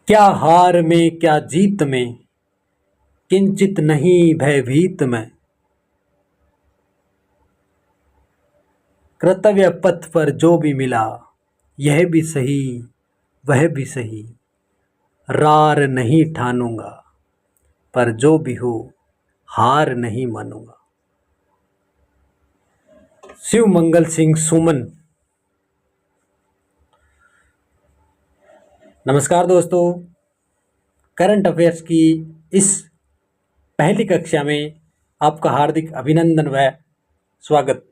क्या हार में क्या जीत में, किंचित नहीं भयभीत मैं। कर्तव्य पथ पर जो भी मिला, यह भी सही वह भी सही। रार नहीं ठानूंगा, पर जो भी हो हार नहीं मानूंगा। शिव मंगल सिंह सुमन। नमस्कार दोस्तों, करंट अफेयर्स की इस पहली कक्षा में आपका हार्दिक अभिनंदन व स्वागत।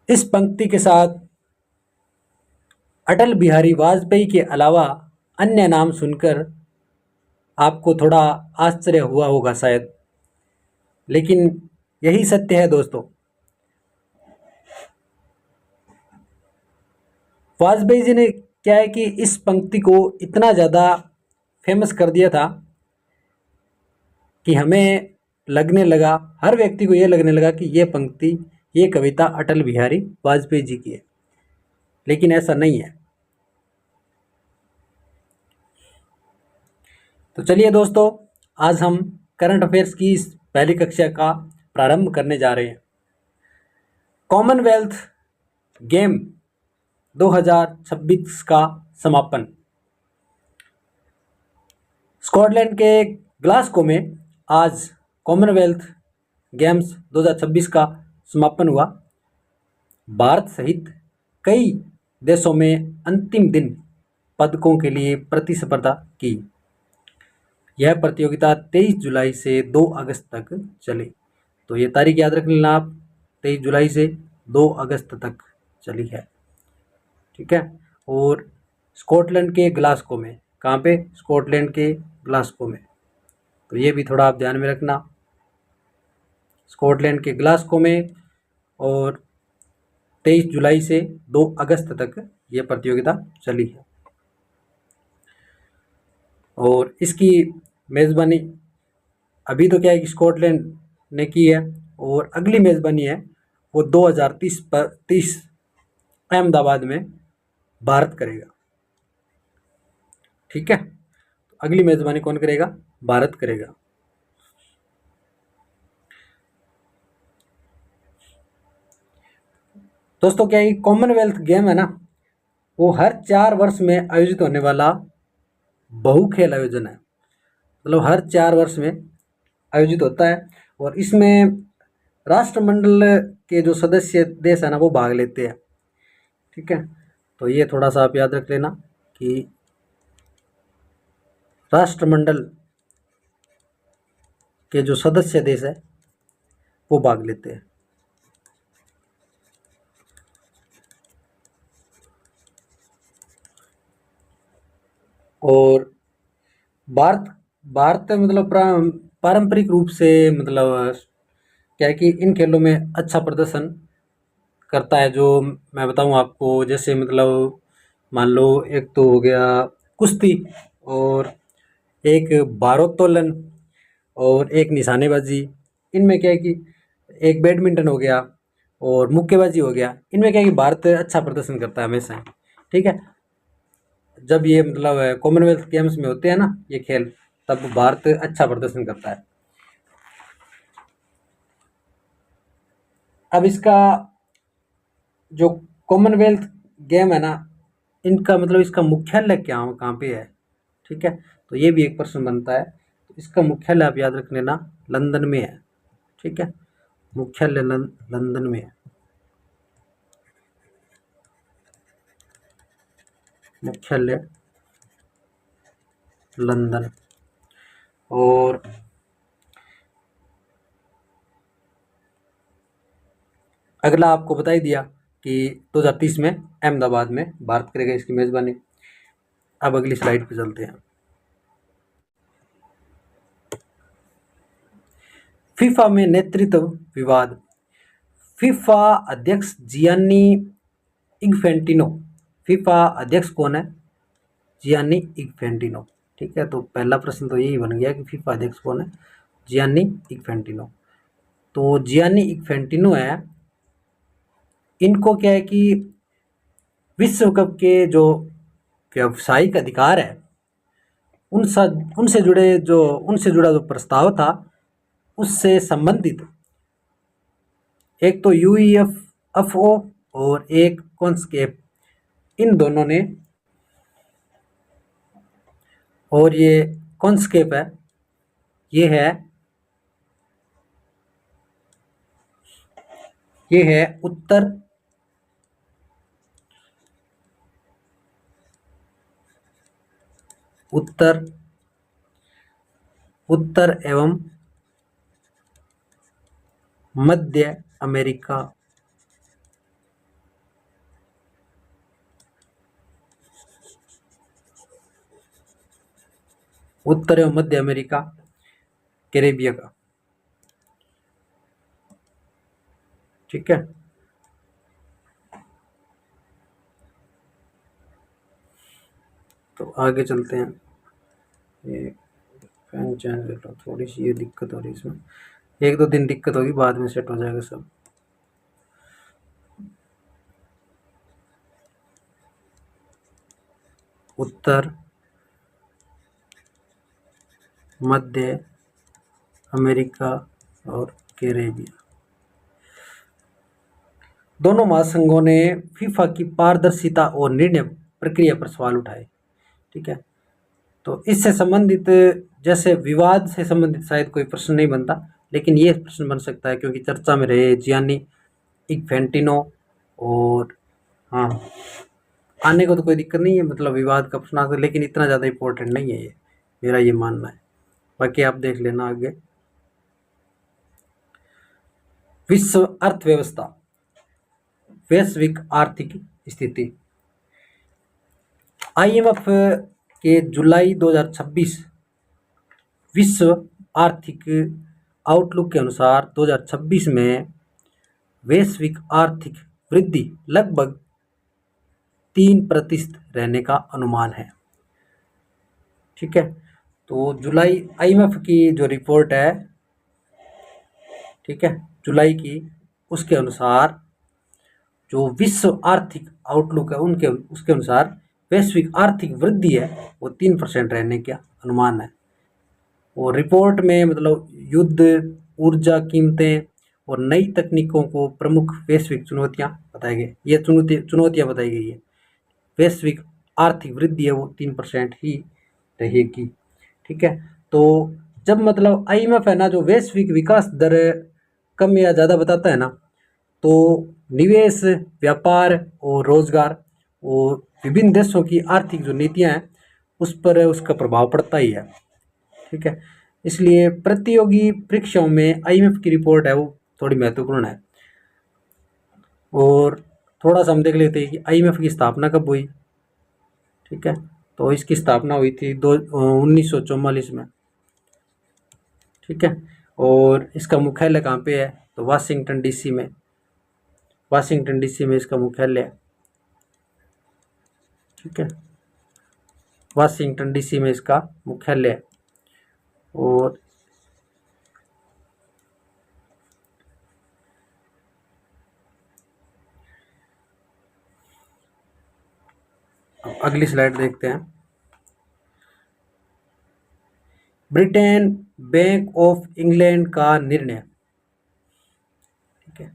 इस पंक्ति के साथ अटल बिहारी वाजपेयी के अलावा अन्य नाम सुनकर आपको थोड़ा आश्चर्य हुआ होगा शायद, लेकिन यही सत्य है दोस्तों। वाजपेयी जी ने क्या है कि इस पंक्ति को इतना ज़्यादा फेमस कर दिया था कि हमें लगने लगा, हर व्यक्ति को ये लगने लगा कि ये पंक्ति, ये कविता अटल बिहारी वाजपेयी जी की है, लेकिन ऐसा नहीं है। तो चलिए दोस्तों, आज हम करंट अफेयर्स की इस पहली कक्षा का प्रारंभ करने जा रहे हैं। कॉमनवेल्थ गेम 2026 का समापन। स्कॉटलैंड के ग्लासगो में आज कॉमनवेल्थ गेम्स 2026 का समापन हुआ। भारत सहित कई देशों में अंतिम दिन पदकों के लिए प्रतिस्पर्धा की। यह प्रतियोगिता 23 जुलाई से 2 अगस्त तक चली। तो ये तारीख याद रख लेना आप, 23 जुलाई से 2 अगस्त तक चली है, ठीक है। और स्कॉटलैंड के ग्लासगो में, कहाँ पे? स्कॉटलैंड के ग्लासगो में। तो ये भी थोड़ा आप ध्यान में रखना, स्कॉटलैंड के ग्लासगो में, और 23 जुलाई से 2 अगस्त तक ये प्रतियोगिता चली है। और इसकी मेज़बानी अभी तो क्या है कि स्कॉटलैंड ने की है, और अगली मेज़बानी है वो 2030 अहमदाबाद में भारत करेगा, ठीक है। अगली मेज़बानी कौन करेगा? भारत करेगा। दोस्तों क्या है, कॉमनवेल्थ गेम है ना, वो हर 4 वर्ष में आयोजित होने वाला बहुखेल आयोजन है। मतलब हर 4 वर्ष में आयोजित होता है, और इसमें राष्ट्रमंडल के जो सदस्य देश है ना, वो भाग लेते हैं, ठीक है। तो ये थोड़ा सा आप याद रख लेना कि राष्ट्रमंडल के जो सदस्य देश है वो भाग लेते हैं। और भारत भारत मतलब पारंपरिक रूप से, मतलब क्या है कि इन खेलों में अच्छा प्रदर्शन करता है। जो मैं बताऊं आपको, जैसे मतलब मान लो, एक तो हो गया कुश्ती, और एक भारोत्तोलन, और एक निशानेबाजी। इनमें क्या है कि एक बैडमिंटन हो गया, और मुक्केबाजी हो गया। इनमें क्या है कि भारत अच्छा प्रदर्शन करता है हमेशा, ठीक है। जब ये मतलब कॉमनवेल्थ गेम्स में होते हैं ना ये खेल, तब भारत अच्छा प्रदर्शन करता है। अब इसका जो कॉमनवेल्थ गेम है ना, इनका मतलब इसका मुख्यालय क्या, कहाँ पे है, ठीक है। तो ये भी एक प्रश्न बनता है। तो इसका मुख्यालय आप याद रख लेना, लंदन में है, ठीक है। मुख्यालय लंदन में है, मुख्यालय लंदन। और अगला आपको बता ही दिया कि 2030 में अहमदाबाद में भारत करेगा इसकी मेज़बानी। अब अगली स्लाइड पे चलते हैं। फीफा में नेतृत्व विवाद। फीफा अध्यक्ष जियानी इन्फेंटिनो। फीफा अध्यक्ष कौन है? जियानी इन्फेंटिनो, ठीक है। तो पहला प्रश्न तो यही बन गया कि फीफा अध्यक्ष कौन है? Gianni Infantino. तो जियानी इन्फेंटिनो है, इनको क्या है कि विश्व कप के जो व्यावसायिक अधिकार है उनसे जुड़ा जो प्रस्ताव था उससे संबंधित एक तो यूईएफओ और एक कॉन्स्केप, इन दोनों ने, और ये कॉन्स्केप है, ये है ये है उत्तर उत्तर एवं मध्य अमेरिका उत्तर एवं मध्य अमेरिका कैरेबिया का। ठीक है, तो आगे चलते हैं। ये फैन चैनल थोड़ी सी ये दिक्कत हो रही है इसमें, एक दो दिन दिक्कत होगी, बाद में सेट हो जाएगा सब। उत्तर मध्य अमेरिका और कैरेबिया दोनों महासंघों ने फीफा की पारदर्शिता और निर्णय प्रक्रिया पर सवाल उठाए। ठीक है, तो इससे संबंधित, जैसे विवाद से संबंधित शायद कोई प्रश्न नहीं बनता, लेकिन ये प्रश्न बन सकता है क्योंकि चर्चा में रहे जियानी इन्फेंटिनो, और हाँ, आने को तो कोई दिक्कत नहीं है, मतलब विवाद का प्रश्न आता है, लेकिन इतना ज़्यादा इम्पोर्टेंट नहीं है ये, मेरा ये मानना है। बाकी आप देख लेना आगे। विश्व अर्थव्यवस्था, वैश्विक आर्थिक स्थिति। आईएमएफ के जुलाई 2026 विश्व आर्थिक आउटलुक के अनुसार 2026 में वैश्विक आर्थिक वृद्धि लगभग 3% रहने का अनुमान है। ठीक है, तो जुलाई आईएमएफ की जो रिपोर्ट है, ठीक है, जुलाई की, उसके अनुसार जो विश्व आर्थिक आउटलुक है उसके अनुसार वैश्विक आर्थिक वृद्धि है वो 3% रहने का अनुमान है। और रिपोर्ट में मतलब युद्ध, ऊर्जा कीमतें और नई तकनीकों को प्रमुख वैश्विक चुनौतियां बताई गई। ये चुनौतियां बताई गई है। वैश्विक आर्थिक वृद्धि है वो 3% ही रहेगी। ठीक है, तो जब मतलब आईएमएफ है ना, जो वैश्विक विकास दर कम या ज़्यादा बताता है ना, तो निवेश, व्यापार और रोजगार और विभिन्न देशों की आर्थिक जो नीतियां हैं उस पर उसका प्रभाव पड़ता ही है। ठीक है, इसलिए प्रतियोगी परीक्षाओं में आईएमएफ की रिपोर्ट है वो थोड़ी महत्वपूर्ण है। और थोड़ा सा हम देख लेते हैं कि आईएमएफ की स्थापना कब हुई। ठीक है, तो इसकी स्थापना हुई थी 1944 में। ठीक है, और इसका मुख्यालय कहाँ पे है, तो वाशिंगटन डीसी में। वाशिंगटन डीसी में इसका मुख्यालय है। ठीक है, वाशिंगटन डीसी में इसका मुख्यालय है। और अगली स्लाइड देखते हैं। ब्रिटेन बैंक ऑफ इंग्लैंड का निर्णय। ठीक है,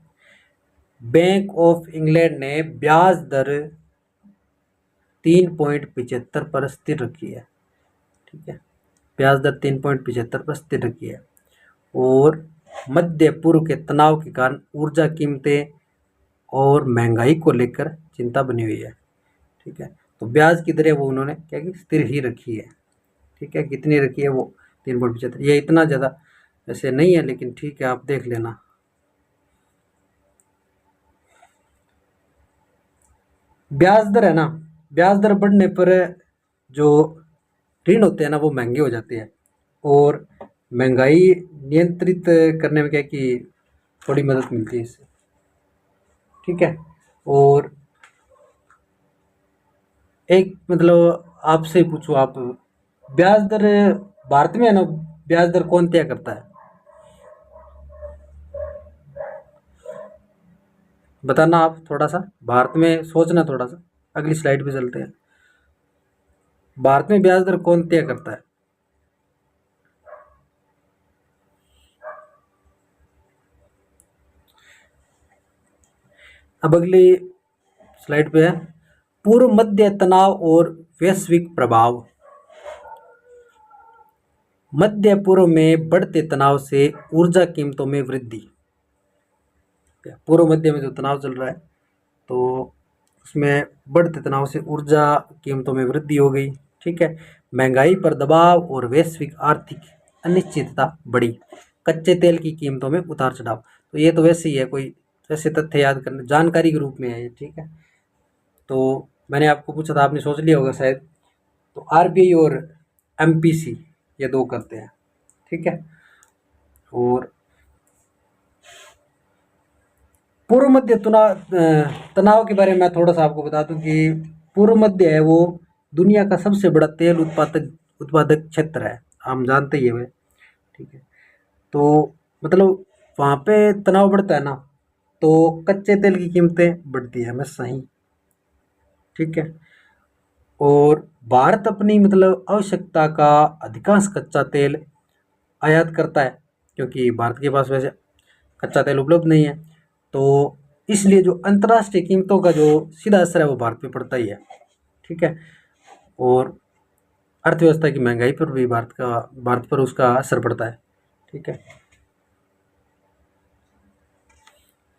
बैंक ऑफ इंग्लैंड ने ब्याज दर 3.75 पर स्थिर रखी है। ठीक है, ब्याज दर 3.75 पर स्थिर रखी है। और मध्य पूर्व के तनाव के कारण ऊर्जा कीमतें और महंगाई को लेकर चिंता बनी हुई है। ठीक है, तो ब्याज की दरें वो उन्होंने क्या की स्थिर ही रखी है। ठीक है, कितनी रखी है वो 3.75। ये इतना ज़्यादा वैसे नहीं है, लेकिन ठीक है, आप देख लेना। ब्याज दर है ना, ब्याज दर बढ़ने पर जो ऋण होते हैं ना वो महंगे हो जाते हैं, और महंगाई नियंत्रित करने में क्या कि थोड़ी मदद मिलती है इससे। ठीक है, और एक मतलब आपसे पूछूं, आप ब्याज दर भारत में है ना, ब्याज दर कौन तय करता है, बताना आप थोड़ा सा, भारत में सोचना थोड़ा सा। अगली स्लाइड पे चलते हैं। भारत में ब्याज दर कौन तय करता है? अब अगली स्लाइड पे है पूर्व मध्य तनाव और वैश्विक प्रभाव। मध्य पूर्व में बढ़ते तनाव से ऊर्जा कीमतों में वृद्धि। पूर्व मध्य में जो तनाव चल रहा है तो उसमें बढ़ते तनाव से ऊर्जा कीमतों में वृद्धि हो गई। ठीक है। महंगाई पर दबाव और वैश्विक आर्थिक अनिश्चितता बढ़ी। कच्चे तेल की कीमतों में उतार चढ़ाव। तो ये तो वैसे ही है, कोई वैसे तथ्य याद करने जानकारी के रूप में है ये। ठीक है। तो मैंने आपको पूछा था, आपने सोच लिया होगा शायद। तो आरबीआई और एमपीसी ये दो करते हैं। ठीक है। और पूर्व मध्य तनाव के बारे में मैं थोड़ा सा आपको बता दूं कि पूर्व मध्य है वो दुनिया का सबसे बड़ा तेल उत्पादक क्षेत्र है, हम जानते ही है। ठीक है। तो मतलब वहाँ पे तनाव बढ़ता है ना, तो कच्चे तेल की कीमतें बढ़ती है, मैं सही। ठीक है। और भारत अपनी मतलब आवश्यकता का अधिकांश कच्चा तेल आयात करता है, क्योंकि भारत के पास वैसे कच्चा तेल उपलब्ध नहीं है। तो इसलिए जो अंतर्राष्ट्रीय कीमतों का जो सीधा असर है वो भारत पे पड़ता ही है। ठीक है। और अर्थव्यवस्था की महंगाई पर भी भारत पर उसका असर पड़ता है। ठीक है।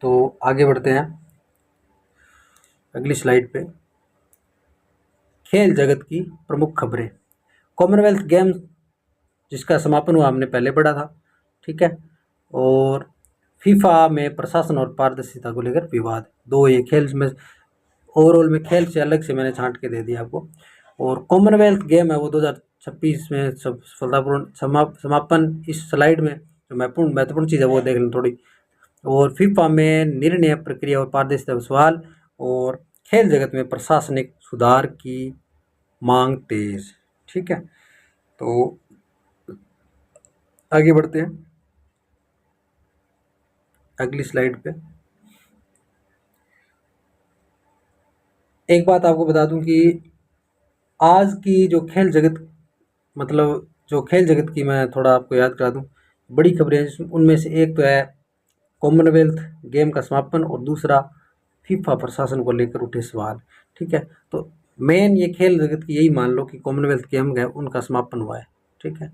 तो आगे बढ़ते हैं अगली स्लाइड पे। खेल जगत की प्रमुख खबरें। कॉमनवेल्थ गेम्स जिसका समापन हुआ हमने पहले पढ़ा था। ठीक है। और फीफा में प्रशासन और पारदर्शिता को लेकर विवाद। दो ये खेल में ओवरऑल में खेल से अलग से मैंने छांट के दे दिया आपको। और कॉमनवेल्थ गेम है वो 2026 में सफलतापूर्ण समापन। इस स्लाइड में जो महत्वपूर्ण चीज़ है वो देख लें थोड़ी। और फीफा में निर्णय प्रक्रिया और पारदर्शिता पर सवाल। और खेल जगत में प्रशासनिक सुधार की मांग तेज। ठीक है। तो आगे बढ़ते हैं अगली स्लाइड पे। एक बात आपको बता दूं कि आज की जो खेल जगत मतलब जो खेल जगत की मैं थोड़ा आपको याद करा दूं बड़ी खबरें, उनमें से एक तो है कॉमनवेल्थ गेम का समापन और दूसरा फीफा प्रशासन को लेकर उठे सवाल। ठीक है। तो मेन ये खेल जगत की यही मान लो कि कॉमनवेल्थ गेम है उनका समापन हुआ है। ठीक है।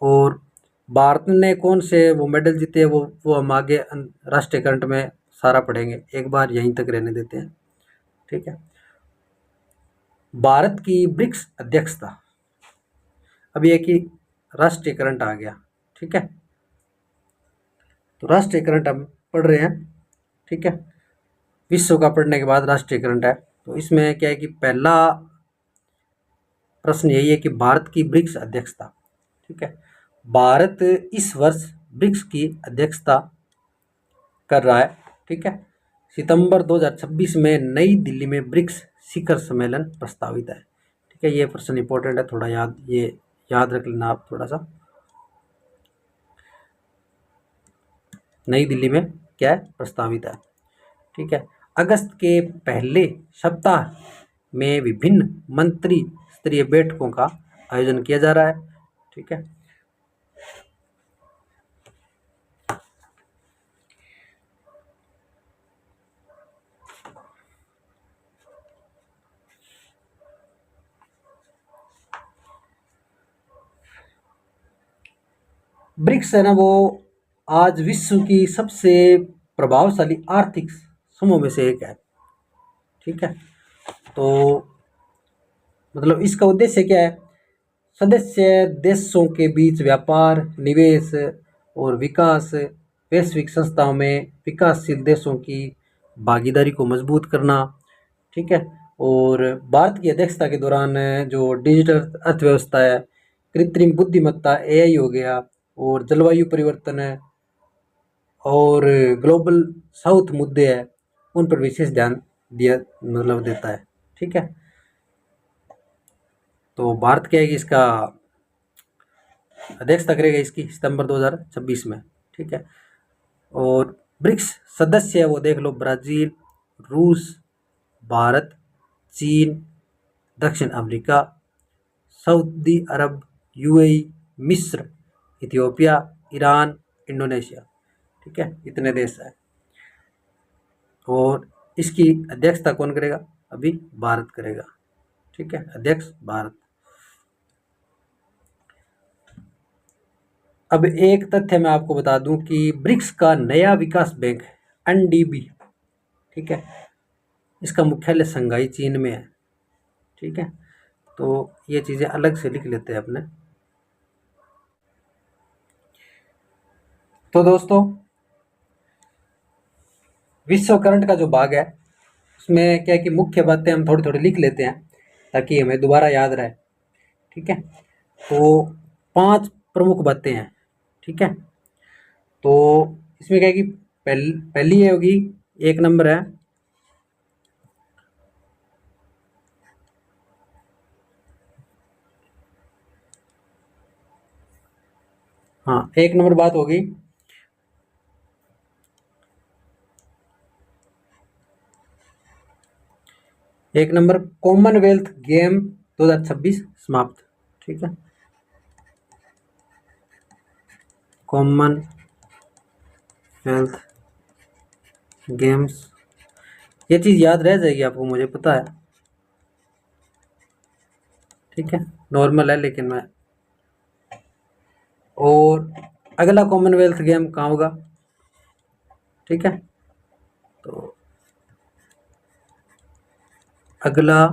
और भारत ने कौन से वो मेडल जीते हैं वो हम आगे राष्ट्रीय करंट में सारा पढ़ेंगे, एक बार यहीं तक रहने देते हैं। ठीक है। भारत की ब्रिक्स अध्यक्षता। अब ये कि राष्ट्रीय करंट आ गया। ठीक है। तो राष्ट्रीय करंट हम पढ़ रहे हैं। ठीक है। विश्व का पढ़ने के बाद राष्ट्रीय करंट है। तो इसमें क्या है कि पहला प्रश्न यही है कि भारत की ब्रिक्स अध्यक्षता। ठीक है। भारत इस वर्ष ब्रिक्स की अध्यक्षता कर रहा है। ठीक है। सितंबर 2026 में नई दिल्ली में ब्रिक्स शिखर सम्मेलन प्रस्तावित है। ठीक है। ये प्रश्न इंपॉर्टेंट है, थोड़ा याद रख लेना आप थोड़ा सा। नई दिल्ली में क्या है, प्रस्तावित है। ठीक है। अगस्त के पहले सप्ताह में विभिन्न मंत्री स्तरीय बैठकों का आयोजन किया जा रहा है। ठीक है। ब्रिक्स है ना वो आज विश्व की सबसे प्रभावशाली आर्थिक समूह में से एक है। ठीक है। तो मतलब इसका उद्देश्य क्या है, सदस्य देशों के बीच व्यापार, निवेश और विकास, वैश्विक संस्थाओं में विकासशील देशों की भागीदारी को मजबूत करना। ठीक है। और भारत की अध्यक्षता के दौरान जो डिजिटल अर्थव्यवस्था है, कृत्रिम बुद्धिमत्ता एआई हो गया, और जलवायु परिवर्तन है, और ग्लोबल साउथ मुद्दे हैं, उन पर विशेष ध्यान दिया मतलब देता है। ठीक है। तो भारत क्या है कि इसका अध्यक्षता करेगा इसकी सितंबर 2026 में। ठीक है। और ब्रिक्स सदस्य है वो देख लो, ब्राज़ील, रूस, भारत, चीन, दक्षिण अफ्रीका, सऊदी अरब, यूएई, मिस्र, इथियोपिया, ईरान, इंडोनेशिया। ठीक है, इतने देश है। और इसकी अध्यक्षता कौन करेगा? अभी भारत करेगा। ठीक है, अध्यक्ष भारत। अब एक तथ्य मैं आपको बता दूं कि ब्रिक्स का नया विकास बैंक एनडीबी, ठीक है, इसका मुख्यालय शंघाई चीन में है। ठीक है, तो ये चीज़ें अलग से लिख लेते हैं अपने। तो दोस्तों, विश्व करंट का जो भाग है उसमें क्या है कि मुख्य बातें हम थोड़ी थोड़ी लिख लेते हैं ताकि हमें दोबारा याद रहे। ठीक है, तो 5 प्रमुख बातें हैं। ठीक है, तो इसमें क्या है कि पहली ये होगी, 1 नंबर है हाँ, 1 नंबर बात होगी 1 नंबर कॉमनवेल्थ गेम 2026 समाप्त। ठीक है, कॉमनवेल्थ गेम्स, ये चीज़ याद रह जाएगी आपको, मुझे पता है। ठीक है, नॉर्मल है लेकिन मैं, और अगला कॉमनवेल्थ गेम कहाँ होगा? ठीक है, तो अगला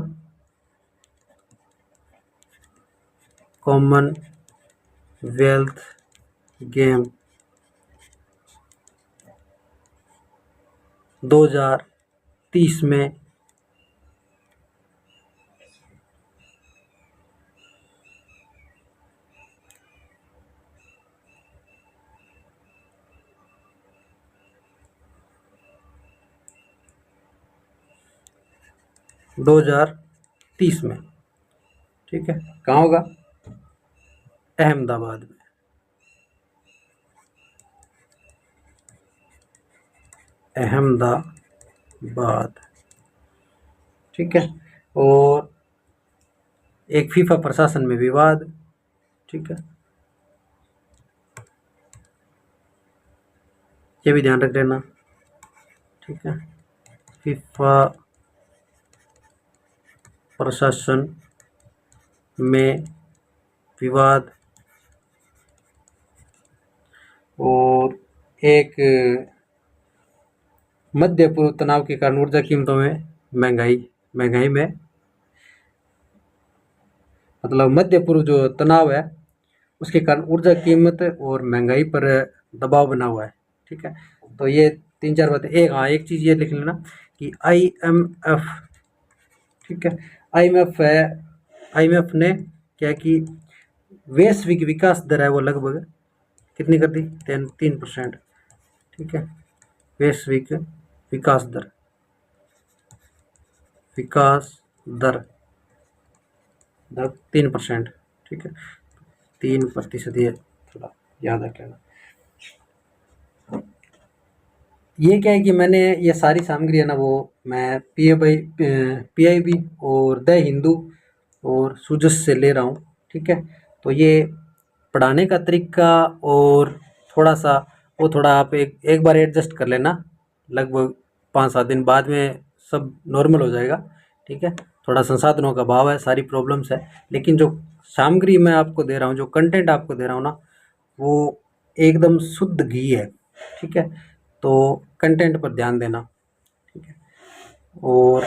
कॉमनवेल्थ गेम 2030 में 2030 में, ठीक है, कहाँ होगा? अहमदाबाद में। अहमदाबाद। ठीक है, और एक फीफा प्रशासन में विवाद। ठीक है, ये भी ध्यान रख लेना। ठीक है, फीफा प्रशासन में विवाद, और एक मध्य पूर्व तनाव के कारण ऊर्जा कीमतों में महंगाई में, मतलब मध्य पूर्व जो तनाव है उसके कारण ऊर्जा कीमत और महंगाई पर दबाव बना हुआ है। ठीक है, तो ये 3-4 बातें। एक चीज़ ये लिख लेना कि IMF, ठीक है, IMF ने क्या कि वैश्विक विकास दर है वो लगभग कितनी कर दी? 3%। ठीक है, वैश्विक विकास दर, विकास दर 3%। ठीक है, 3%, ये थोड़ा याद रख लेना। ये क्या है कि मैंने ये सारी सामग्री है ना, वो मैं PIB और द हिंदू और सुजस से ले रहा हूँ। ठीक है, तो ये पढ़ाने का तरीका और थोड़ा सा वो थोड़ा आप एक बार एडजस्ट कर लेना, लगभग 5-7 दिन बाद में सब नॉर्मल हो जाएगा। ठीक है, थोड़ा संसाधनों का अभाव है, सारी प्रॉब्लम्स है, लेकिन जो सामग्री मैं आपको दे रहा हूँ, जो कंटेंट आपको दे रहा हूँ ना, वो एकदम शुद्ध घी है। ठीक है, तो कंटेंट पर ध्यान देना। ठीक है, और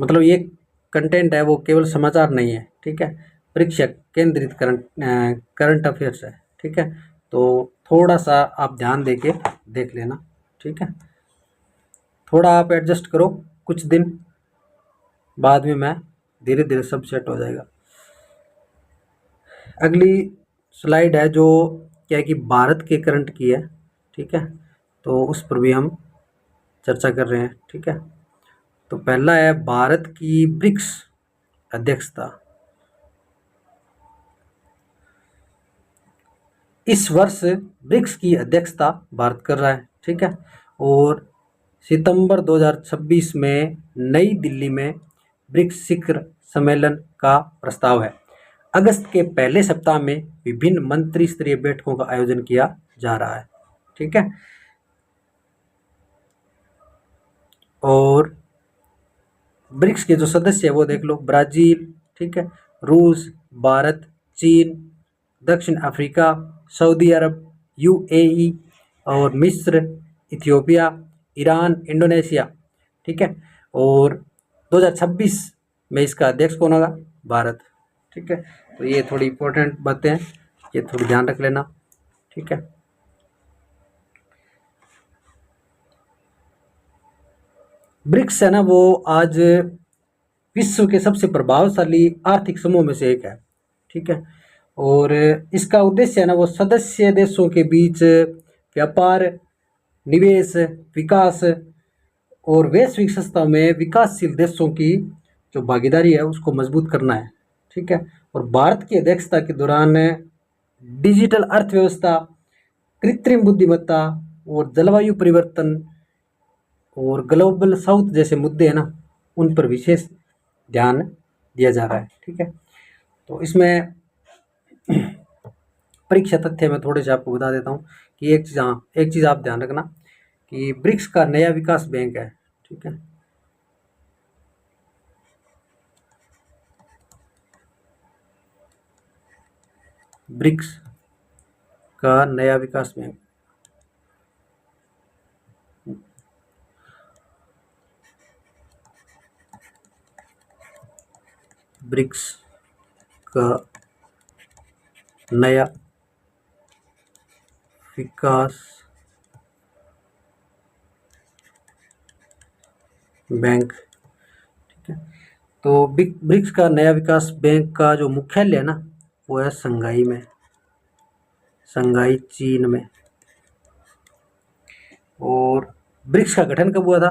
मतलब ये कंटेंट है वो केवल समाचार नहीं है। ठीक है, परीक्षा केंद्रित करंट अफेयर्स है। ठीक है, तो थोड़ा सा आप ध्यान दे के देख लेना। ठीक है, थोड़ा आप एडजस्ट करो, कुछ दिन बाद में मैं धीरे धीरे सब सेट हो जाएगा। अगली स्लाइड है जो क्या है कि भारत के करंट की है। ठीक है, तो उस पर भी हम चर्चा कर रहे हैं। ठीक है, तो पहला है भारत की ब्रिक्स अध्यक्षता। इस वर्ष ब्रिक्स की अध्यक्षता भारत कर रहा है। ठीक है, और सितंबर 2026 में नई दिल्ली में ब्रिक्स शिखर सम्मेलन का प्रस्ताव है। अगस्त के पहले सप्ताह में विभिन्न मंत्री स्तरीय बैठकों का आयोजन किया जा रहा है। ठीक है, और ब्रिक्स के जो सदस्य है वो देख लो, ब्राजील, ठीक है, रूस, भारत, चीन, दक्षिण अफ्रीका, सऊदी अरब, यूएई और मिस्र, इथियोपिया, ईरान, इंडोनेशिया। ठीक है, और 2026 में इसका अध्यक्ष कौन होगा? भारत। ठीक है, तो ये थोड़ी इंपॉर्टेंट बातें हैं, ये थोड़ी ध्यान रख लेना। ठीक है, ब्रिक्स है ना, वो आज विश्व के सबसे प्रभावशाली आर्थिक समूह में से एक है। ठीक है, और इसका उद्देश्य है ना, वो सदस्य देशों के बीच व्यापार, निवेश, विकास और वैश्विक संस्थाओं में विकासशील देशों की जो भागीदारी है उसको मजबूत करना है। ठीक है, और भारत की अध्यक्षता के दौरान डिजिटल अर्थव्यवस्था, कृत्रिम बुद्धिमत्ता और जलवायु परिवर्तन और ग्लोबल साउथ जैसे मुद्दे हैं ना, उन पर विशेष ध्यान दिया जा रहा है। ठीक है, तो इसमें परीक्षा तथ्य मैं थोड़े से आपको बता देता हूँ कि एक चीज़ आप ध्यान रखना कि ब्रिक्स का नया विकास बैंक है। ठीक है, ब्रिक्स का नया विकास बैंक, ब्रिक्स का नया विकास बैंक। ठीक है, तो ब्रिक्स का नया विकास बैंक का जो मुख्यालय है ना, वो है शंघाई में, शंघाई चीन में। और ब्रिक्स का गठन कब हुआ था?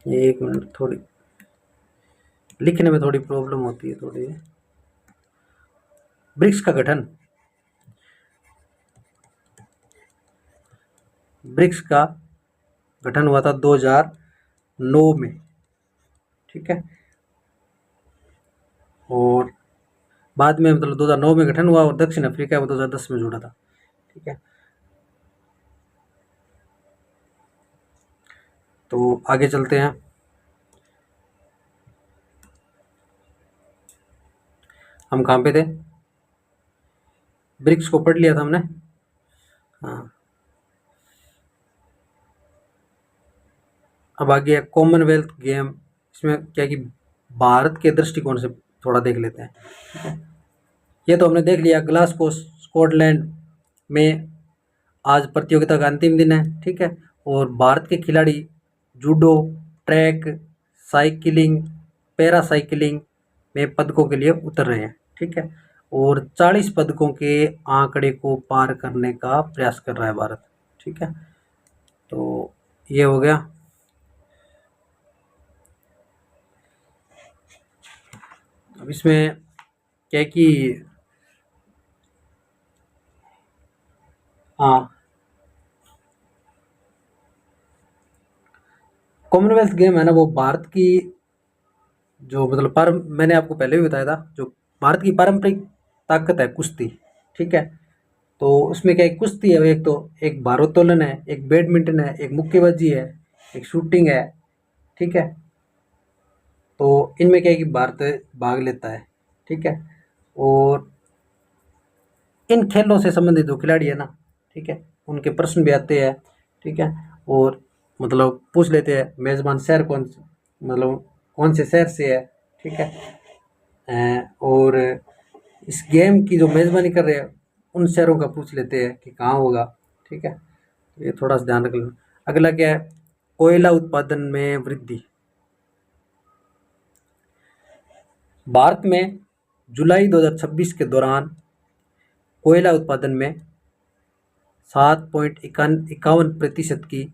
एक मिनट, थोड़ी लिखने में थोड़ी प्रॉब्लम होती है थोड़ी। ब्रिक्स का गठन, ब्रिक्स का गठन हुआ था 2009 में। ठीक है, और बाद में मतलब 2009 में गठन हुआ और दक्षिण अफ्रीका वो 2010 में जुड़ा था। ठीक है, तो आगे चलते हैं। हम कहाँ पे थे? ब्रिक्स को पढ़ लिया था हमने। हाँ, अब आगे है कॉमनवेल्थ गेम। इसमें क्या कि भारत के दृष्टिकोण से थोड़ा देख लेते हैं। ठीक है, ये तो हमने देख लिया, ग्लासगो स्कॉटलैंड में आज प्रतियोगिता का अंतिम दिन है। ठीक है, और भारत के खिलाड़ी judo, track, cycling, para cycling में पदकों के लिए उतर रहे हैं। ठीक है, और 40 पदकों के आंकड़े को पार करने का प्रयास कर रहा है भारत। ठीक है, तो ये हो गया। अब इसमें क्या है कि हाँ, कॉमनवेल्थ गेम है ना, वो भारत की जो मतलब मैंने आपको पहले भी बताया था, जो भारत की पारंपरिक ताकत है कुश्ती। ठीक है, तो उसमें क्या है, कुश्ती है एक, तो एक भारोत्तोलन है, एक बैडमिंटन है, एक मुक्केबाजी है, एक शूटिंग है। ठीक है, तो इनमें क्या है कि भारत भाग लेता है। ठीक है, और इन खेलों से संबंधित जो खिलाड़ी है ना, ठीक है, उनके प्रश्न भी आते हैं। ठीक है, और मतलब पूछ लेते हैं मेज़बान शहर मतलब कौन से शहर से है। ठीक है, और इस गेम की जो मेज़बानी कर रहे हैं उन शहरों का पूछ लेते हैं कि कहाँ होगा। ठीक है, तो ये थोड़ा सा ध्यान रख लेना। अगला क्या है? कोयला उत्पादन में वृद्धि। भारत में जुलाई 2026 के दौरान कोयला उत्पादन में 7.51% की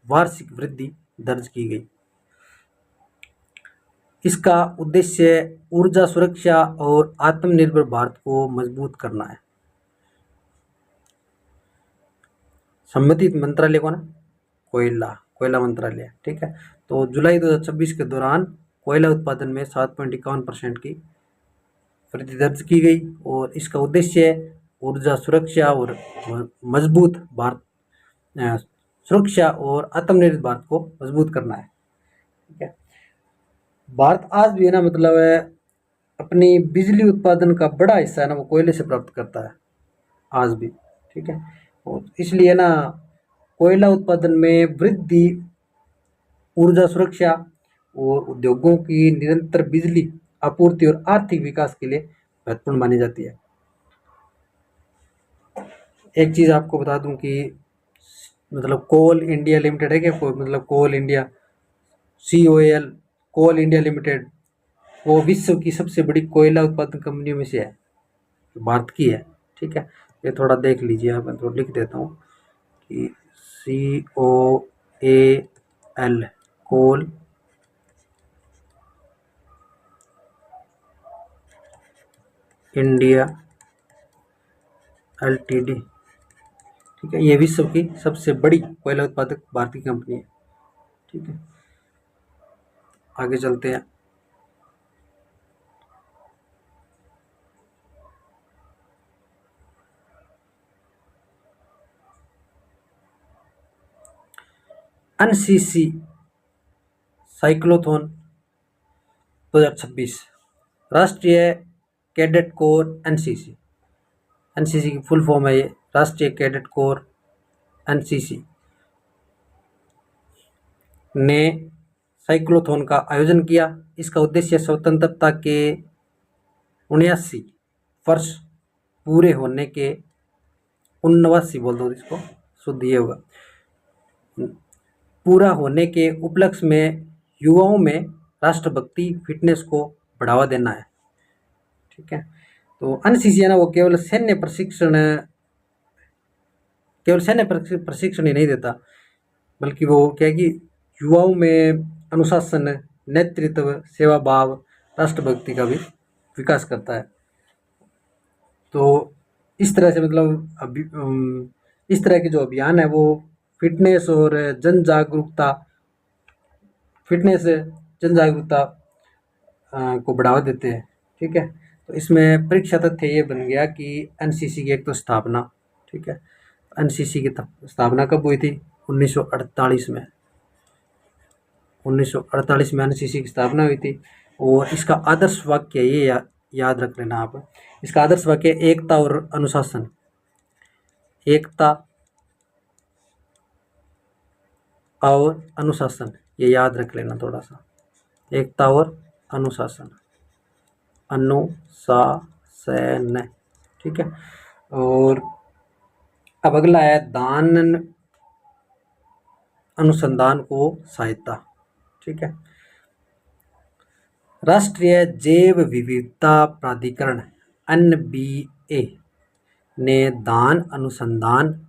वार्षिक वृद्धि दर्ज की गई। इसका उद्देश्य ऊर्जा सुरक्षा और आत्मनिर्भर भारत को मजबूत करना है। संबंधित मंत्रालय कौन है? कोयला मंत्रालय, ठीक है। तो जुलाई 2026 के दौरान कोयला उत्पादन में 7.51% की वृद्धि दर्ज की गई और इसका उद्देश्य ऊर्जा सुरक्षा और मजबूत भारत सुरक्षा और आत्मनिर्भर भारत को मजबूत करना है, ठीक है। भारत आज भी है ना, मतलब है अपनी बिजली उत्पादन का बड़ा हिस्सा है ना वो कोयले से प्राप्त करता है आज भी, ठीक है। और इसलिए ना कोयला उत्पादन में वृद्धि ऊर्जा सुरक्षा और उद्योगों की निरंतर बिजली आपूर्ति और आर्थिक विकास के लिए महत्वपूर्ण मानी जाती है। एक चीज़ आपको बता दूं कि मतलब कोल इंडिया लिमिटेड है क्या, मतलब कोल इंडिया, COAL, कोल इंडिया लिमिटेड, वो विश्व की सबसे बड़ी कोयला उत्पादन कंपनियों में से है, भारत की है, ठीक है। ये थोड़ा देख लीजिए आप, मैं थोड़ा लिख देता हूँ कि COAL, कोल इंडिया LTD, ठीक है। ये विश्व की सबसे बड़ी कोयला उत्पादक भारतीय कंपनी है, ठीक है। आगे चलते हैं। NCC साइक्लोथॉन 2026, राष्ट्रीय कैडेट कोर एनसीसी की फुल फॉर्म है ये, राष्ट्रीय कैडेट कोर एनसीसी ने साइक्लोथॉन का आयोजन किया। इसका उद्देश्य स्वतंत्रता के 79 वर्ष पूरे होने के 79 बोल दो इसको, शुद्ध ये होगा, पूरा होने के उपलक्ष्य में युवाओं में राष्ट्रभक्ति फिटनेस को बढ़ावा देना है, ठीक है। तो एनसीसी है ना वो केवल सैन्य प्रशिक्षण ही नहीं देता, बल्कि वो क्या है कि युवाओं में अनुशासन, नेतृत्व, सेवा भाव, राष्ट्रभक्ति का भी विकास करता है। तो इस तरह से मतलब इस तरह के जो अभियान है वो फिटनेस और फिटनेस जन जागरूकता को बढ़ावा देते हैं, ठीक है। तो इसमें परीक्षा तथ्य ये बन गया कि एनसीसी की एक तो स्थापना, ठीक है। एनसीसी की स्थापना कब हुई थी? 1948 में। 1948 में एनसीसी की स्थापना हुई थी और इसका आदर्श वाक्य ये याद रख लेना आप, इसका आदर्श वाक्य एकता और अनुशासन, एकता और अनुशासन, ये याद रख लेना थोड़ा सा, एकता और अनुशासन, अनुशासन, ठीक है। और अब अगला है दान अनुसंधान को सहायता, ठीक है। राष्ट्रीय जैव विविधता प्राधिकरण NBA ने दान अनुसंधान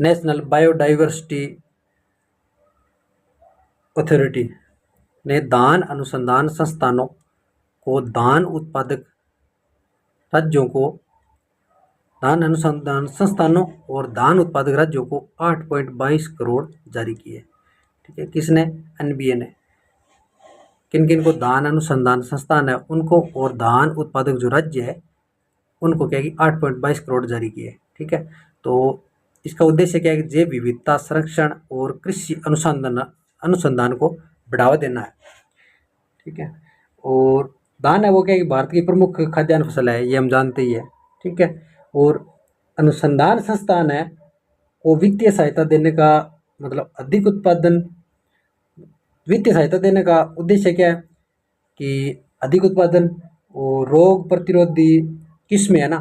नेशनल बायोडाइवर्सिटी अथॉरिटी ने दान अनुसंधान संस्थानों को दान अनुसंधान संस्थानों और दान उत्पादक राज्यों को 8.22 करोड़ जारी किए, ठीक है। किसने? NBA ने। किन किन को? दान अनुसंधान संस्थान है उनको, और दान उत्पादक जो राज्य है उनको क्या कि 8.22 करोड़ जारी किए, ठीक है। तो इसका उद्देश्य क्या है कि जैव विविधता संरक्षण और कृषि अनुसंधान को बढ़ावा देना है, ठीक है। और धान है वो क्या है कि भारत की प्रमुख खाद्यान्न फसल है, ये हम जानते ही है, ठीक है। और अनुसंधान संस्थान है वो वित्तीय सहायता देने का, मतलब अधिक उत्पादन, वित्तीय सहायता देने का उद्देश्य क्या है कि अधिक उत्पादन और रोग प्रतिरोधी किस्में है ना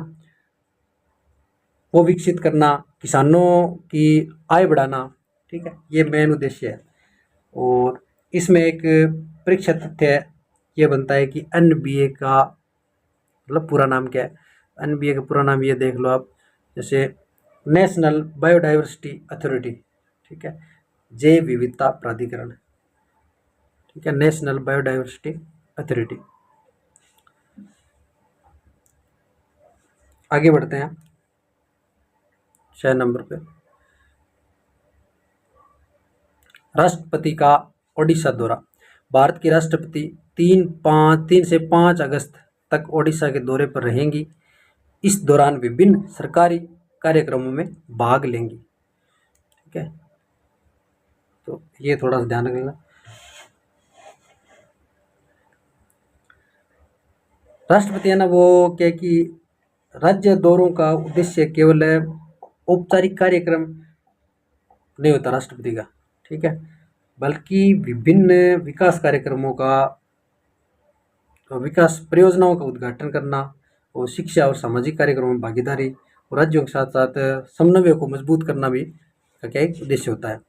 वो विकसित करना, किसानों की आय बढ़ाना, ठीक है, ये मेन उद्देश्य है। और इसमें एक परीक्षा तथ्य ये बनता है कि NBA का मतलब पूरा नाम क्या है? NBA का पूरा नाम ये देख लो आप, जैसे नेशनल बायोडाइवर्सिटी अथॉरिटी, ठीक है, जैव विविधता प्राधिकरण, ठीक है, नेशनल बायोडाइवर्सिटी अथॉरिटी। आगे बढ़ते हैं 6 नंबर पे। राष्ट्रपति का ओडिशा दौरा। भारत की राष्ट्रपति 3 से 5 अगस्त तक ओडिशा के दौरे पर रहेंगी। इस दौरान विभिन्न सरकारी कार्यक्रमों में भाग लेंगी। ठीक है, तो ये थोड़ा सा ध्यान रखना। राष्ट्रपति है ना, वो क्या कि राज्य दौरों का उद्देश्य केवल औपचारिक कार्यक्रम नहीं होता राष्ट्रपति का, ठीक है, बल्कि विभिन्न विकास कार्यक्रमों का, विकास परियोजनाओं का उद्घाटन करना और शिक्षा और सामाजिक कार्यक्रमों में भागीदारी और राज्यों के साथ साथ समन्वय को मजबूत करना भी का क्या एक उद्देश्य होता है।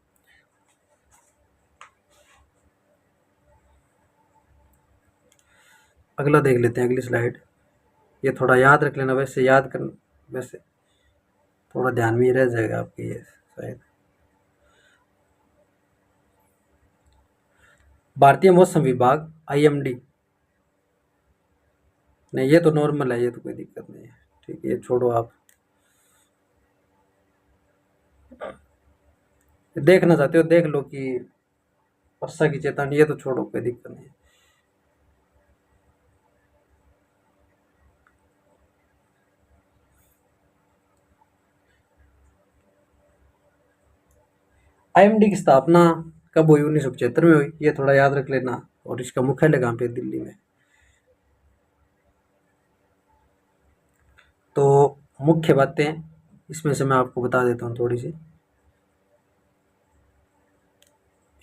अगला देख लेते हैं, अगली स्लाइड। ये थोड़ा याद रख लेना, वैसे याद कर, वैसे थोड़ा ध्यान में ही रह जाएगा आपके ये शायद। भारतीय मौसम विभाग IMD, नहीं ये तो नॉर्मल है, ये तो कोई दिक्कत नहीं है, ठीक है, ये छोड़ो आप। देखना चाहते हो देख लो कि वर्षा की चेतावनी, ये तो छोड़ो, कोई दिक्कत नहीं है। IMD की स्थापना कब हुई? 1975 में हुई, ये थोड़ा याद रख लेना। और इसका मुख्यालय कहाँ पे? दिल्ली में। तो मुख्य बातें इसमें से मैं आपको बता देता हूँ थोड़ी सी।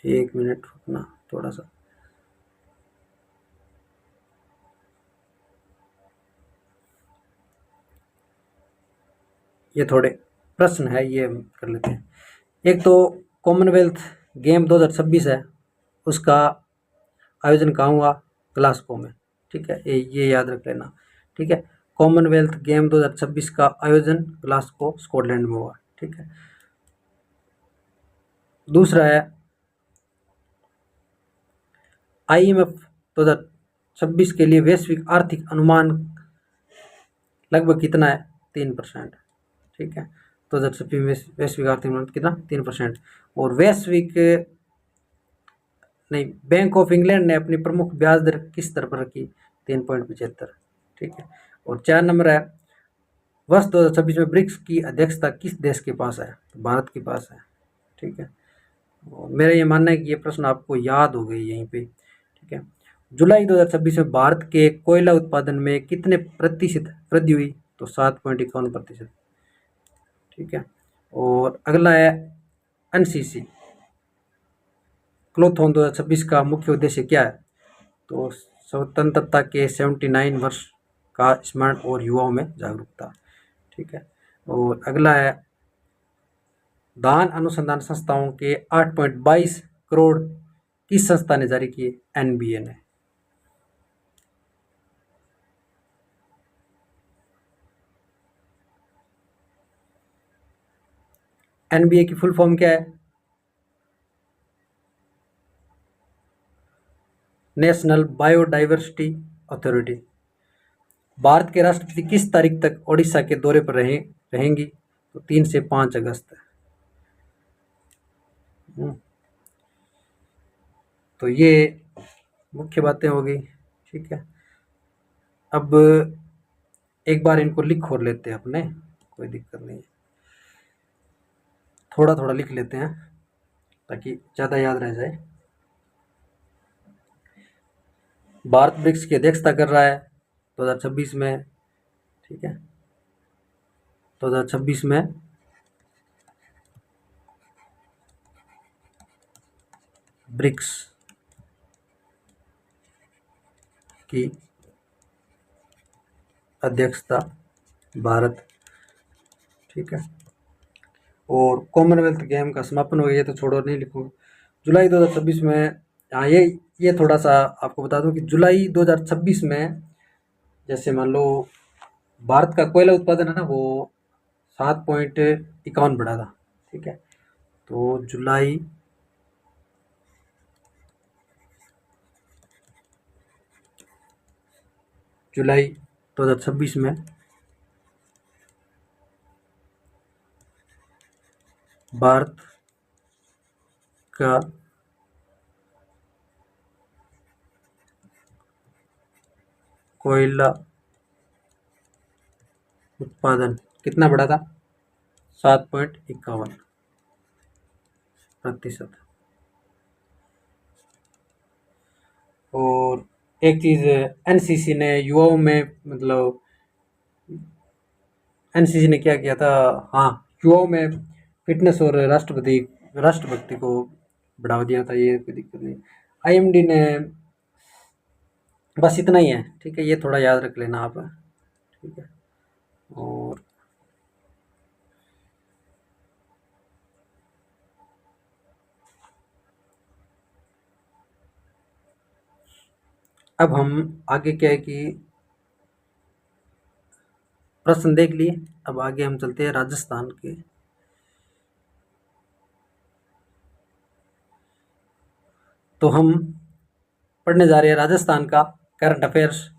1 मिनट रुकना थोड़ा सा। ये थोड़े प्रश्न है, ये कर लेते हैं। एक तो कॉमनवेल्थ गेम 2026 है, उसका आयोजन कहाँ हुआ? ग्लासगो में, ठीक है, ये याद रख लेना, ठीक है। कॉमनवेल्थ गेम 2026 का आयोजन ग्लासगो स्कॉटलैंड में हुआ, ठीक है। दूसरा है IMF 2026 के लिए वैश्विक आर्थिक अनुमान लगभग कितना है? 3%, ठीक है। 2026 में वैश्विक आर्थिक अनुमान कितना? 3%। और वैश्विक नहीं, बैंक ऑफ इंग्लैंड ने अपनी प्रमुख ब्याज दर किस दर पर रखी? 3.75, ठीक है। और 4 नंबर है, वर्ष 2026 में ब्रिक्स की अध्यक्षता किस देश के पास है? तो भारत के पास है, ठीक है। मेरा ये मानना है कि ये प्रश्न आपको याद हो गई यहीं पे, ठीक है। जुलाई 2026 में भारत के कोयला उत्पादन में कितने प्रतिशत वृद्धि हुई? तो 7.51%, ठीक है। और अगला है NCC क्लोथोन 2026 का मुख्य उद्देश्य क्या है? तो स्वतंत्रता के 79 वर्ष का स्मरण और युवाओं में जागरूकता, ठीक है। और अगला है धान अनुसंधान संस्थाओं के 8.22 करोड़ किस संस्था ने जारी किए? NBA ने। NBA की फुल फॉर्म क्या है? National biodiversity authority. भारत के राष्ट्रपति किस तारीख तक ओडिशा के दौरे पर रहेंगी? तो 3 से 5 अगस्त। तो ये मुख्य बातें हो गई, ठीक है। अब एक बार इनको लिख और लेते हैं अपने, कोई दिक्कत नहीं है, थोड़ा थोड़ा लिख लेते हैं ताकि ज़्यादा याद रह जाए। भारत ब्रिक्स की अध्यक्षता कर रहा है 2026 में, ठीक है। 2026 में ब्रिक्स की अध्यक्षता भारत, ठीक है। और कॉमनवेल्थ गेम का समापन हो गया, तो छोड़ो नहीं लिखूँ। जुलाई 2026 में, हाँ ये थोड़ा सा आपको बता दूं कि जुलाई 2026 में जैसे मान लो भारत का कोयला उत्पादन है ना, वो 7.51 बढ़ा था, ठीक है। तो जुलाई जुलाई 2026 में भारत का कोयला उत्पादन कितना बढ़ा था? 7.51%। और एक चीज़, एनसीसी ने युवाओं में मतलब एनसीसी ने क्या किया था? हाँ, युवाओं में फिटनेस और राष्ट्रभक्ति को बढ़ावा दिया था। ये कोई दिक्कत नहीं। आईएमडी ने, बस इतना ही है, ठीक है, ये थोड़ा याद रख लेना आप, ठीक है। और अब हम आगे क्या है कि प्रश्न देख लिए, अब आगे हम चलते हैं राजस्थान के। तो हम पढ़ने जा रहे हैं राजस्थान का करंट अफेयर्स,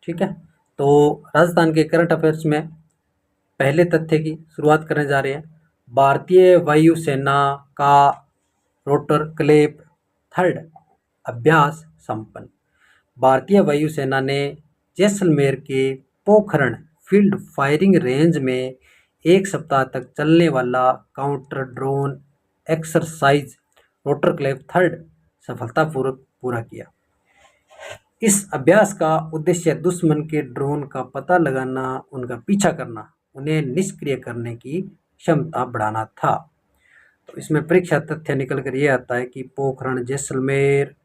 ठीक है। तो राजस्थान के करंट अफेयर्स में पहले तथ्य की शुरुआत करने जा रहे हैं। भारतीय वायुसेना का रोटर क्लेप थर्ड अभ्यास संपन्न। भारतीय वायुसेना ने जैसलमेर के पोखरण फील्ड फायरिंग रेंज में एक सप्ताह तक चलने वाला counter drone exercise rotor clap third सफलतापूर्वक पूरा किया। इस अभ्यास का उद्देश्य दुश्मन के ड्रोन का पता लगाना, उनका पीछा करना, उन्हें निष्क्रिय करने की क्षमता बढ़ाना था। तो इसमें परीक्षा तथ्य निकल कर ये आता है कि पोखरण जैसलमेर,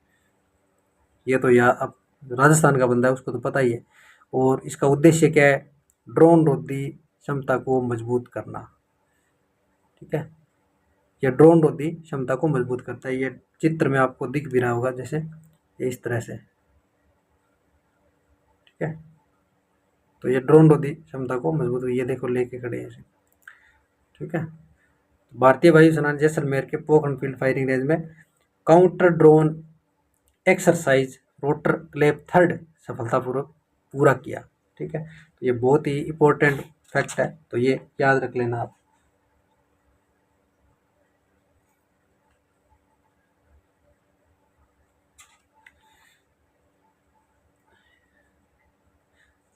ये तो या अब राजस्थान का बंदा है, उसको तो पता ही है। और इसका उद्देश्य क्या है? ड्रोन रोधी क्षमता को मजबूत करना, ठीक है। ये ड्रोन रोधी क्षमता को मजबूत करता है। ये चित्र में आपको दिख भी रहा होगा, जैसे ये इस तरह से, ठीक है। तो ये ड्रोन रोधी क्षमता को मजबूत, ये देखो लेके खड़े हैं, ठीक है। भारतीय वायुसेना ने जैसलमेर के पोखरण फील्ड फायरिंग रेंज में counter drone exercise rotor clap third सफलतापूर्वक पूरा किया, ठीक है। तो ये बहुत ही इंपॉर्टेंट फैक्ट है, तो ये याद रख लेना आप।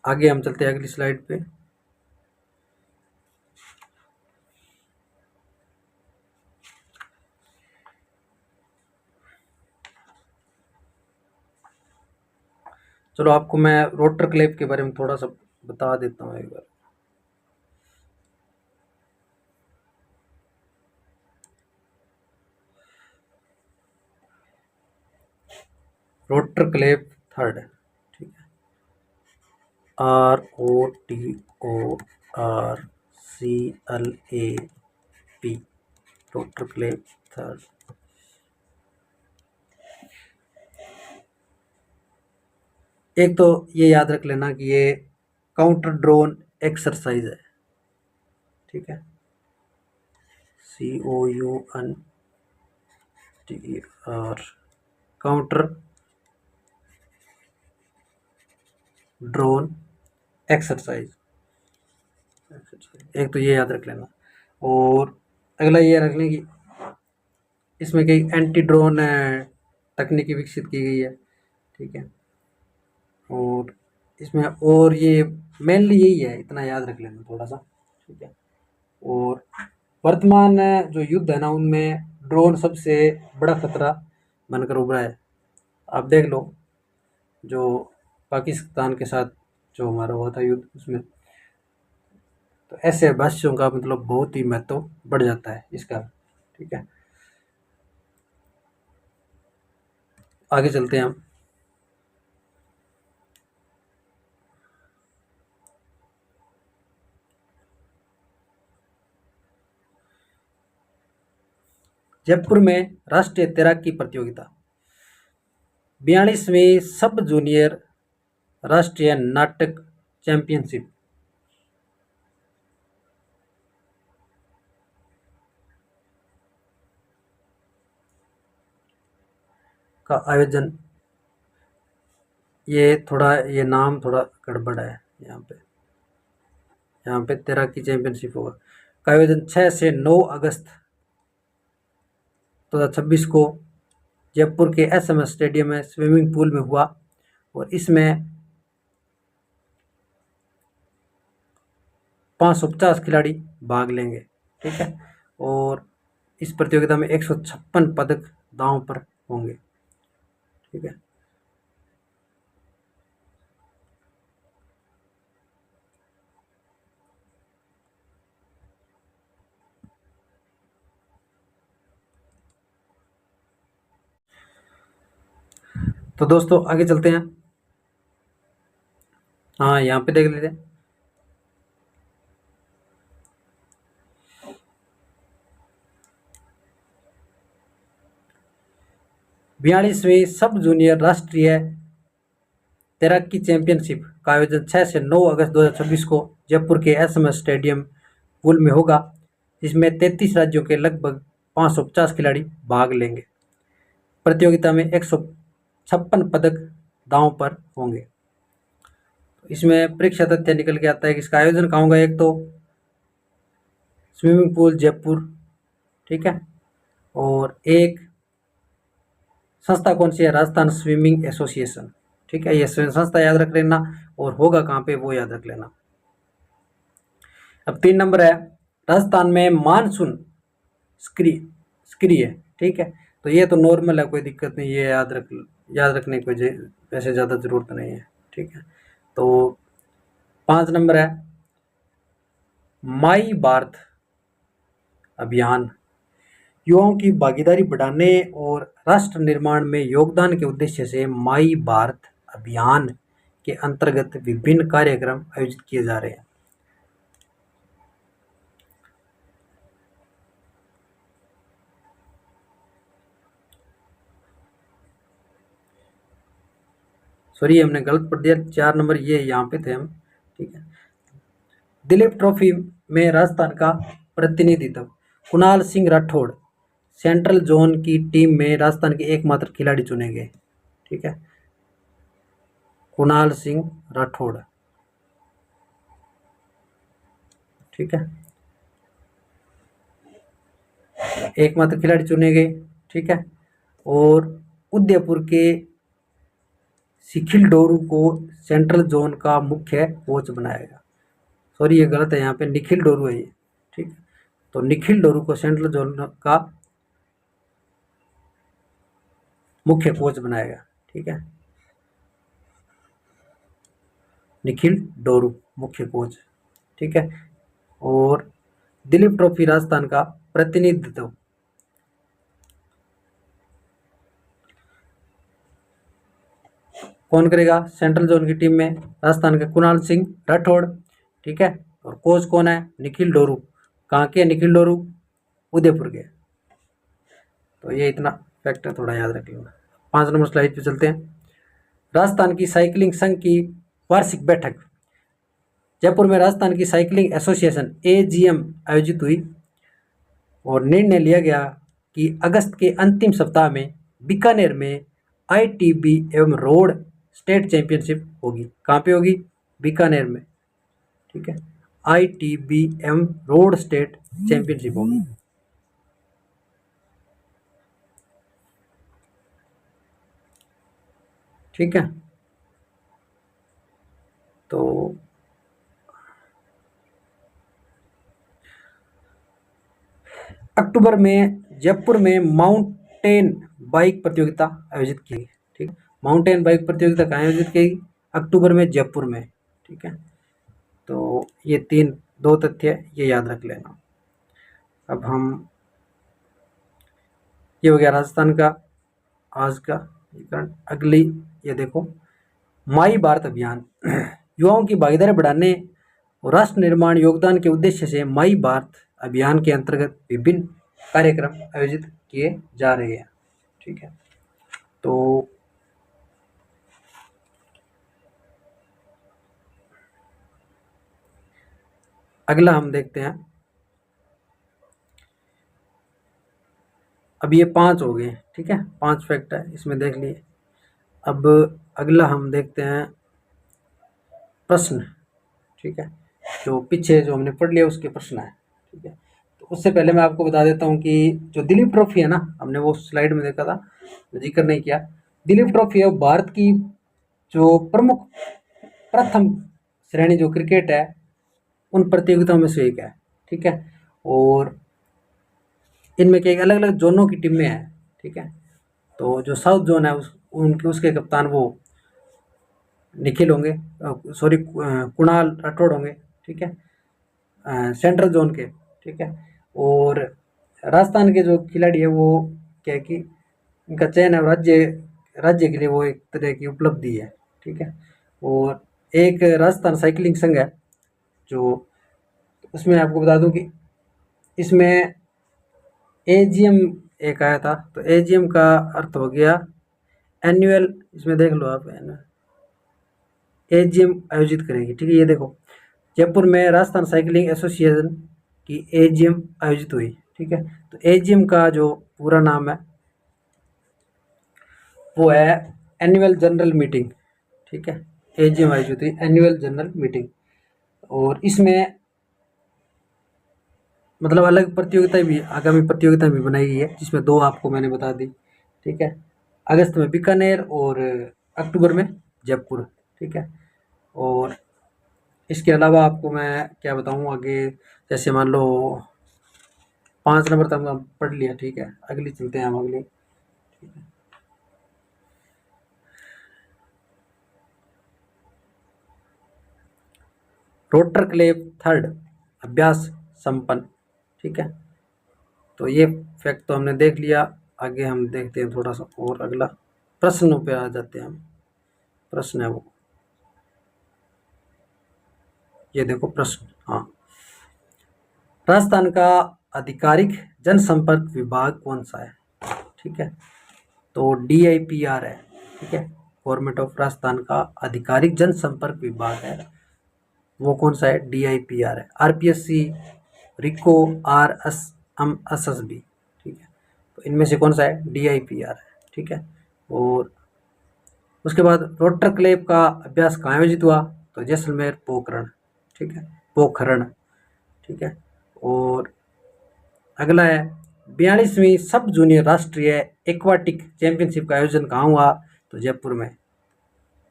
आगे हम चलते हैं अगली स्लाइड पे। चलो आपको मैं रोटर क्लेप के बारे में थोड़ा सा बता देता हूँ एक बार। रोटर क्लेप थर्ड, ठीक है, ROTORCLAP, रोटर क्लेप थर्ड। एक तो ये याद रख लेना कि ये काउंटर ड्रोन एक्सरसाइज है, ठीक है, COUNTER, काउंटर ड्रोन एक्सरसाइज। एक तो ये याद रख लेना। और अगला ये रख लें कि इसमें कई एंटी ड्रोन तकनीकी विकसित की गई है, ठीक है। और इसमें और ये मेनली यही है, इतना याद रख लेना थोड़ा सा, ठीक है। और वर्तमान जो युद्ध है ना, उनमें ड्रोन सबसे बड़ा खतरा बनकर उभरा है। आप देख लो, जो पाकिस्तान के साथ जो हमारा हुआ था युद्ध, उसमें तो ऐसे भाष्यों का मतलब बहुत ही महत्व बढ़ जाता है इसका, ठीक है। आगे चलते हैं हम। जयपुर में राष्ट्रीय तैराकी प्रतियोगिता, 42वीं सब जूनियर राष्ट्रीय नाटक चैंपियनशिप का आयोजन, ये थोड़ा, ये नाम थोड़ा गड़बड़ है यहाँ पे तैराकी चैंपियनशिप होगा। का आयोजन 6 से 9 अगस्त 2026 को जयपुर के एसएमएस स्टेडियम में स्विमिंग पूल में हुआ और इसमें 550 खिलाड़ी भाग लेंगे। ठीक है, और इस प्रतियोगिता में 156 पदक दांव पर होंगे। ठीक है, तो दोस्तों आगे चलते हैं। हाँ, यहाँ पे देख लेते हैं। बयालीसवीं सब जूनियर राष्ट्रीय तैराकी चैंपियनशिप का आयोजन 6 से 9 अगस्त 2026 को जयपुर के एसएमएस स्टेडियम पूल में होगा। इसमें 33 राज्यों के लगभग 550 खिलाड़ी भाग लेंगे। प्रतियोगिता में 156 पदक दांव पर होंगे। इसमें परीक्षा तथ्य निकल के आता है कि इसका आयोजन कहाँ होगा। एक तो स्विमिंग पूल जयपुर, ठीक है, और एक संस्था कौन सी है, राजस्थान स्विमिंग एसोसिएशन। ठीक है, ये संस्था याद रख लेना, और होगा कहाँ पे वो याद रख लेना। अब 3 नंबर है, राजस्थान में मानसून सक्रिय। ठीक है, तो ये तो नॉर्मल है, कोई दिक्कत नहीं, ये याद रखने की कोई वैसे ज़्यादा ज़रूरत नहीं है। ठीक है, तो 5 नंबर है, माई भारत अभियान युवाओं की भागीदारी बढ़ाने और राष्ट्र निर्माण में योगदान के उद्देश्य से माई भारत अभियान के अंतर्गत विभिन्न कार्यक्रम आयोजित किए जा रहे हैं। सॉरी, हमने गलत पढ़ दिया, 4 नंबर ये यहाँ पे थे हम। ठीक है, दिलीप ट्रॉफी में राजस्थान का प्रतिनिधित्व कुणाल सिंह राठौड़ सेंट्रल जोन की टीम में राजस्थान के एकमात्र खिलाड़ी चुने गए। ठीक है, कुणाल सिंह राठौड़। ठीक है, एकमात्र खिलाड़ी चुने गए। ठीक है, और उदयपुर के सिखिल डोरू को सेंट्रल जोन का मुख्य कोच बनाया गया। सॉरी, ये गलत है, यहाँ पे निखिल डोरू है ये। ठीक है, तो निखिल डोरू को सेंट्रल जोन का मुख्य कोच बनाया गया। ठीक है, निखिल डोरू मुख्य कोच। ठीक है, और दिलीप ट्रॉफी राजस्थान का प्रतिनिधित्व कौन करेगा, सेंट्रल जोन की टीम में राजस्थान के कुणाल सिंह राठौड़। ठीक है, और कोच कौन है, निखिल डोरू। कहाँ के निखिल डोरू, उदयपुर के। तो ये इतना फैक्टर थोड़ा याद रख लेना। 5 नंबर स्लाइड पे चलते हैं। राजस्थान की साइकिलिंग संघ की वार्षिक बैठक जयपुर में राजस्थान की साइकिलिंग एसोसिएशन एजीएम आयोजित हुई और निर्णय लिया गया कि अगस्त के अंतिम सप्ताह में बीकानेर में आईटीबी एवं रोड स्टेट चैंपियनशिप होगी। कहाँ पे होगी, बीकानेर में। ठीक है, आईटीबी एवं रोड स्टेट चैंपियनशिप होगी। ठीक है, तो अक्टूबर में जयपुर में माउंटेन बाइक प्रतियोगिता आयोजित की गई। ठीक है, माउंटेन बाइक प्रतियोगिता कहाँ आयोजित की गई, अक्टूबर में जयपुर में। ठीक है, तो ये 2 तथ्य ये याद रख लेना। अब हम, ये हो गया राजस्थान का आज का। अगली ये देखो, माई भारत अभियान युवाओं की भागीदारी बढ़ाने और राष्ट्र निर्माण योगदान के उद्देश्य से माई भारत अभियान के अंतर्गत विभिन्न कार्यक्रम आयोजित किए जा रहे हैं। ठीक है, तो अगला हम देखते हैं। अब ये 5 हो गए। ठीक है, 5 फैक्ट है, इसमें देख लिए। अब अगला हम देखते हैं प्रश्न। ठीक है, जो पीछे जो हमने पढ़ लिया उसके प्रश्न है। ठीक है। तो उससे पहले मैं आपको बता देता हूँ कि जो दिलीप ट्रॉफी है ना, हमने वो स्लाइड में देखा था, जिक्र नहीं किया। दिलीप ट्रॉफी है भारत की जो प्रमुख प्रथम श्रेणी जो क्रिकेट है उन प्रतियोगिताओं में से एक है। ठीक है। और इनमें के अलग अलग जोनों की टीमें हैं। ठीक है। तो जो साउथ जोन है उनके उसके कप्तान वो निखिल होंगे, सॉरी कुणाल राठौड़ होंगे। ठीक है। सेंट्रल जोन के। ठीक है। और राजस्थान के जो खिलाड़ी है वो क्या है कि इनका चयन है राज्य राज्य के लिए, वो एक तरह की उपलब्धि है। ठीक है। और एक राजस्थान साइकिलिंग संघ है जो, उसमें आपको बता दूं कि इसमें एजीएम एक आया था। तो एजीएम का अर्थ हो गया एनुअल, इसमें देख लो आप, एजीएम आयोजित करेगी। ठीक है। ये देखो, जयपुर में राजस्थान साइकिलिंग एसोसिएशन की एजीएम आयोजित हुई। ठीक है। तो एजीएम का जो पूरा नाम है वो है एनुअल जनरल मीटिंग। ठीक है। एजीएम आयोजित हुई, एनुअल जनरल मीटिंग। और इसमें मतलब अलग प्रतियोगिताएं भी, आगामी प्रतियोगिताएं भी बनाई गई है, जिसमें दो आपको मैंने बता दी। ठीक है। अगस्त में बीकानेर और अक्टूबर में जयपुर। ठीक है। और इसके अलावा आपको मैं क्या बताऊं आगे, जैसे मान लो 5 नंबर तक हम पढ़ लिया। ठीक है। अगली चलते हैं हम अगली। रोटर क्लेव थर्ड अभ्यास संपन्न। ठीक है। तो ये फैक्ट तो हमने देख लिया। आगे हम देखते हैं थोड़ा सा और, अगला प्रश्नों पे आ जाते हैं हम। प्रश्न है वो, ये देखो प्रश्न। हाँ, राजस्थान का आधिकारिक जनसंपर्क विभाग कौन सा है? ठीक है। तो DIPR है। ठीक है। गवर्नमेंट ऑफ राजस्थान का आधिकारिक जनसंपर्क विभाग है, वो कौन सा है? DIPR है। RPSC, रिको, RSMSSB। ठीक है। तो इनमें से कौन सा है? DIPR है। ठीक है। और उसके बाद रोटर क्लेव का अभ्यास कहाँ आयोजित हुआ? तो जैसलमेर, पोखरण। ठीक है। पोखरण। ठीक है। और अगला है 42वीं सब जूनियर राष्ट्रीय एक्वाटिक चैंपियनशिप का आयोजन कहाँ हुआ? तो जयपुर में।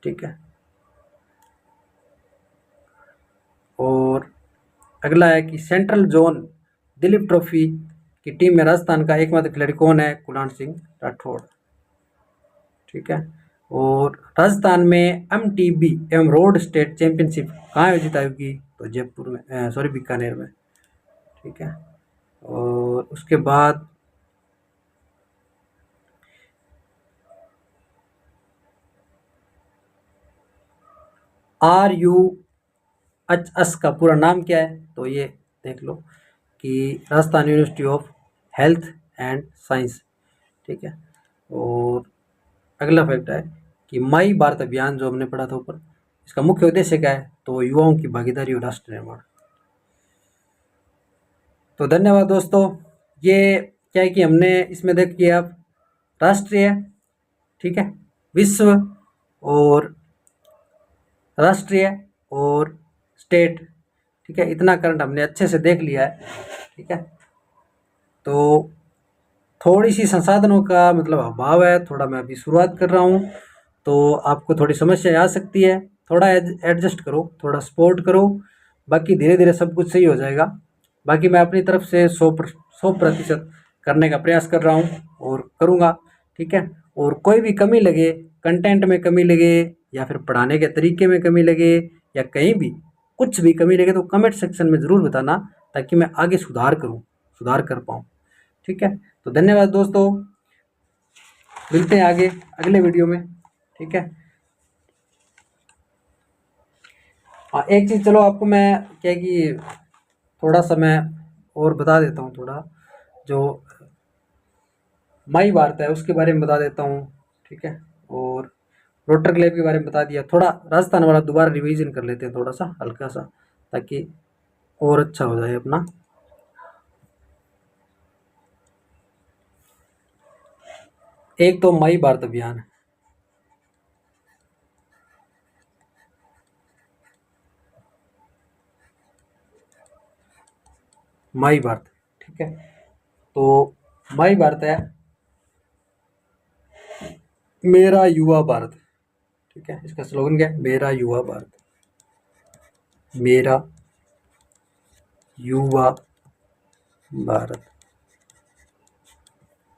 ठीक है। और अगला है कि सेंट्रल जोन दिलीप ट्रॉफी की टीम में राजस्थान का एकमात्र खिलाड़ी कौन है? कुलवंत सिंह राठौड़। ठीक है। और राजस्थान में MTB एवं रोड स्टेट चैंपियनशिप कहाँ आयोजित होगी? तो जयपुर में, सॉरी बीकानेर में। ठीक है। और उसके बाद RUHS का पूरा नाम क्या है? तो ये देख लो कि Rajasthan university of health and science. ठीक है। और अगला फैक्ट है कि माई भारत अभियान जो हमने पढ़ा था ऊपर, इसका मुख्य उद्देश्य क्या है? तो युवाओं की भागीदारी और राष्ट्र निर्माण। तो धन्यवाद दोस्तों। ये क्या है कि हमने इसमें देख किया आप राष्ट्रीय, ठीक है, विश्व और राष्ट्रीय और स्टेट। ठीक है। इतना करंट हमने अच्छे से देख लिया है। ठीक है। तो थोड़ी सी संसाधनों का मतलब अभाव है, थोड़ा मैं अभी शुरुआत कर रहा हूँ, तो आपको थोड़ी समस्या आ सकती है। थोड़ा एडजस्ट करो, थोड़ा सपोर्ट करो, बाकी धीरे धीरे सब कुछ सही हो जाएगा। बाकी मैं अपनी तरफ से 100% करने का प्रयास कर रहा हूँ और करूँगा। ठीक है। और कोई भी कमी लगे, कंटेंट में कमी लगे या फिर पढ़ाने के तरीके में कमी लगे या कहीं भी कुछ भी कमी लगे तो कमेंट सेक्शन में ज़रूर बताना, ताकि मैं आगे सुधार कर पाऊँ। ठीक है। तो धन्यवाद दोस्तों, मिलते हैं आगे अगले वीडियो में। ठीक है। हाँ, एक चीज़ चलो आपको मैं क्या है कि थोड़ा सा मैं और बता देता हूँ, थोड़ा जो माई भारत है उसके बारे में बता देता हूँ। ठीक है। और रोटर क्लेव के बारे में बता दिया, थोड़ा राजस्थान वाला दोबारा रिवीजन कर लेते हैं थोड़ा सा हल्का सा, ताकि और अच्छा हो जाए अपना। एक तो माई भारत अभियान, माई भारत। ठीक है, तो माई भारत है मेरा युवा भारत। ठीक है, इसका स्लोगन क्या है? मेरा युवा भारत, मेरा युवा भारत।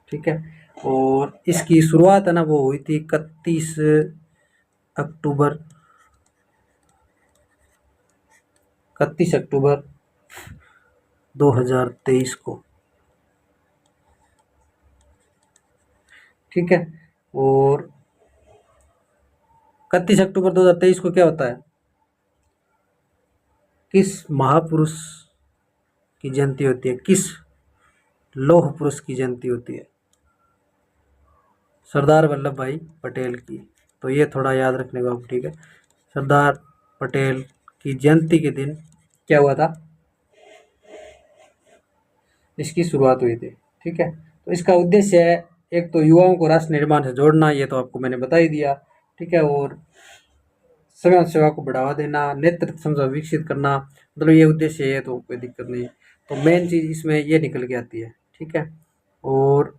ठीक है, और इसकी शुरुआत है ना वो हुई थी 31 अक्टूबर 2023 को। ठीक है, और 31 अक्टूबर 2023 को क्या होता है? किस महापुरुष की जयंती होती है? किस लौह पुरुष की जयंती होती है? सरदार वल्लभ भाई पटेल की। तो ये थोड़ा याद रखने को आप। ठीक है, सरदार पटेल की जयंती के दिन क्या हुआ था? इसकी शुरुआत हुई थी। ठीक है, तो इसका उद्देश्य है एक तो युवाओं को राष्ट्र निर्माण से जोड़ना, ये तो आपको मैंने बता ही दिया। ठीक है, और समाज सेवा को बढ़ावा देना, नेतृत्व क्षमता विकसित करना, मतलब ये उद्देश्य है, तो कोई दिक्कत नहीं है। तो मेन चीज इसमें ये निकल के आती है। ठीक है, और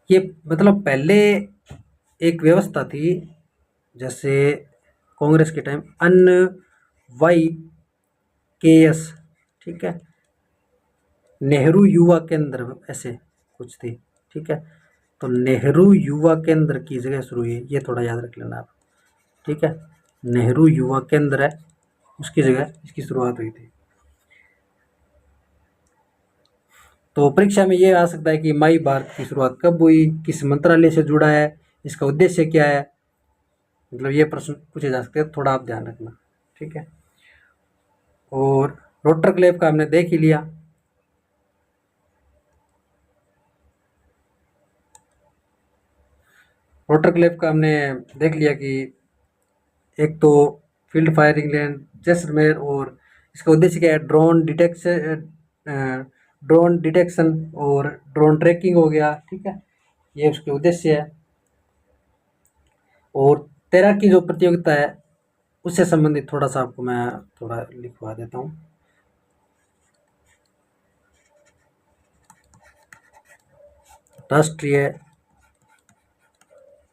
ये मतलब पहले एक व्यवस्था थी, जैसे कांग्रेस के टाइम अन्न वाई के एस। ठीक है, नेहरू युवा केंद्र ऐसे कुछ थी। ठीक है, तो नेहरू युवा केंद्र की जगह शुरू हुई, ये थोड़ा याद रख लेना आप। ठीक है, नेहरू युवा केंद्र है, उसकी जगह इसकी शुरुआत हुई थी। तो परीक्षा में ये आ सकता है कि माई भारत की शुरुआत कब हुई, किस मंत्रालय से जुड़ा है, इसका उद्देश्य क्या है, मतलब ये प्रश्न पूछे जा सकते हैं, थोड़ा आप ध्यान रखना। ठीक है, और रोटर क्लेव का हमने देख ही लिया। रोटर क्लेव का हमने देख लिया कि एक तो फील्ड फायरिंग रेंज जैसलमेर, और इसका उद्देश्य क्या है? ड्रोन डिटेक्शन और ड्रोन ट्रैकिंग हो गया। ठीक है, ये उसके उद्देश्य है। और तैराकी जो प्रतियोगिता है उससे संबंधित थोड़ा सा आपको मैं थोड़ा लिखवा देता हूँ। राष्ट्रीय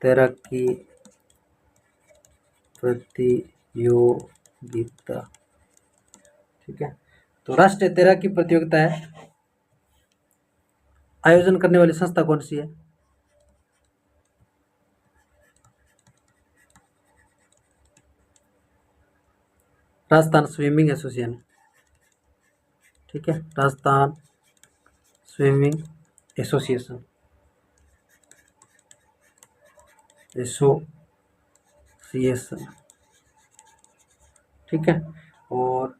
तैराकी प्रतियोगिता। ठीक है, तो राष्ट्रीय तैराकी प्रतियोगिता है, आयोजन करने वाली संस्था कौन सी है? Rajasthan swimming association. ठीक है, राजस्थान स्विमिंग एसोसिएशन, एसोसिएशन। ठीक है, और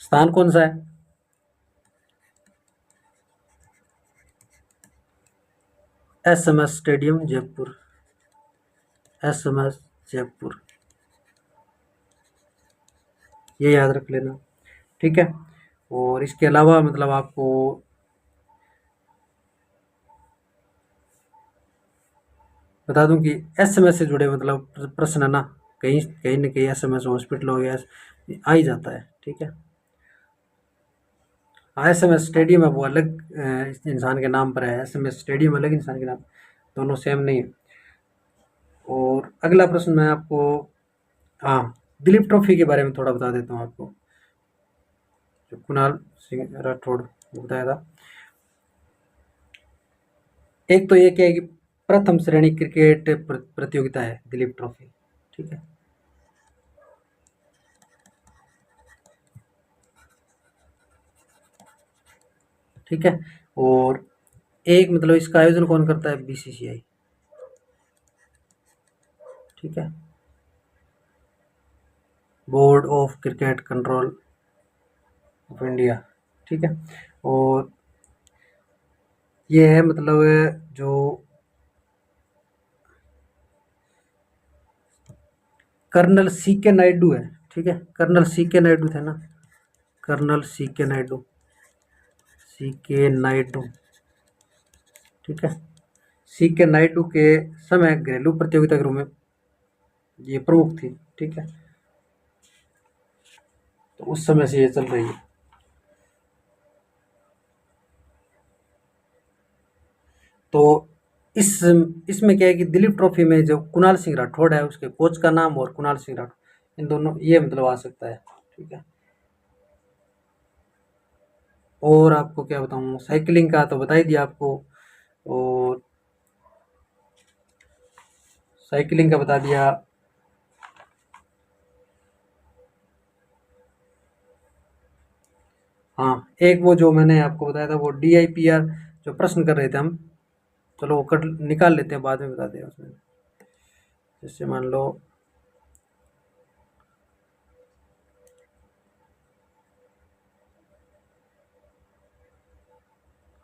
स्थान कौन सा है? SMS stadium Jaipur, SMS Jaipur, ये याद रख लेना। ठीक है, और इसके अलावा मतलब आपको बता दूं कि एसएमएस से जुड़े मतलब प्रश्न है ना, कहीं कहीं न कहीं एसएमएस हॉस्पिटल हो गया, आ ही जाता है। ठीक है, एसएमएस स्टेडियम है वो अलग इस इंसान के नाम पर है, एसएमएस स्टेडियम अलग इंसान के नाम, दोनों सेम नहीं है। और अगला प्रश्न मैं आपको, हाँ, दिलीप ट्रॉफी के बारे में थोड़ा बता देता हूँ आपको, जो कुणाल सिंह राठौड़ ने बताया था। एक तो ये क्या है कि प्रथम श्रेणी क्रिकेट प्रतियोगिता है दिलीप ट्रॉफी। ठीक है, ठीक है, और एक मतलब इसका आयोजन कौन करता है? बीसीसीआई। ठीक है, board of cricket control of India. ठीक है, और ये है मतलब जो कर्नल सी के नायडू है। ठीक है, कर्नल सी के नायडू थे ना, कर्नल सी के नायडू, सी के नायडू। ठीक है, सी के नायडू के समय घरेलू प्रतियोगिता के रूप में ये प्रमुख थी। ठीक है, तो उस समय से ये चल रही है। तो इस इसमें क्या है कि दिलीप ट्रॉफी में जो कुणाल सिंह राठौड़ है उसके कोच का नाम और कुणाल सिंह राठौड़, इन दोनों ये मतलब आ सकता है। ठीक है। और आपको क्या बताऊँ, साइकिलिंग का तो बता ही दिया आपको, और साइकिलिंग का बता दिया। हाँ, एक वो जो मैंने आपको बताया था वो DIPR जो प्रश्न कर रहे थे हम, चलो वो कट निकाल लेते हैं, बाद में बता दें उसमें। जैसे मान लो,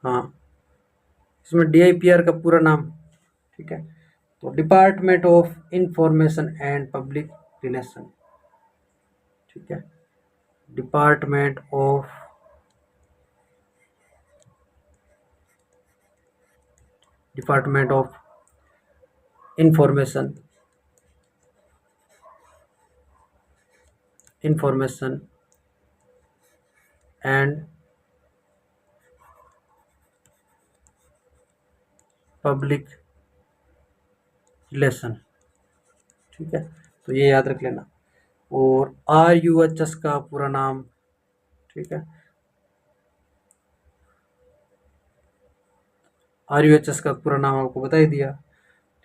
हाँ, इसमें DIPR का पूरा नाम, ठीक है, तो department of information and public relation. ठीक है, department of department of information information and public relation. ठीक है, तो ये याद रख लेना। और RUHS का पूरा नाम, ठीक है, RUHS का पूरा नाम आपको बता ही दिया।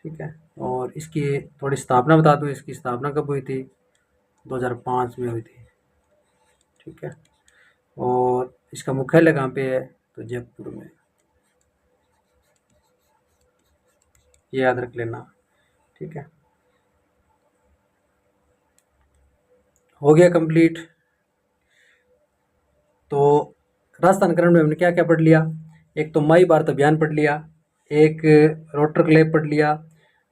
ठीक है, और इसकी थोड़ी स्थापना बता दूं, इसकी स्थापना कब हुई थी, 2005 में हुई थी। ठीक है, और इसका मुख्यालय कहाँ पे है, तो जयपुर में, ये याद रख लेना। ठीक है, हो गया कंप्लीट। तो राजस्थान करंट में हमने क्या क्या पढ़ लिया, एक तो माई भारत अभियान पढ़ लिया, एक रोटर क्लेब पढ़ लिया,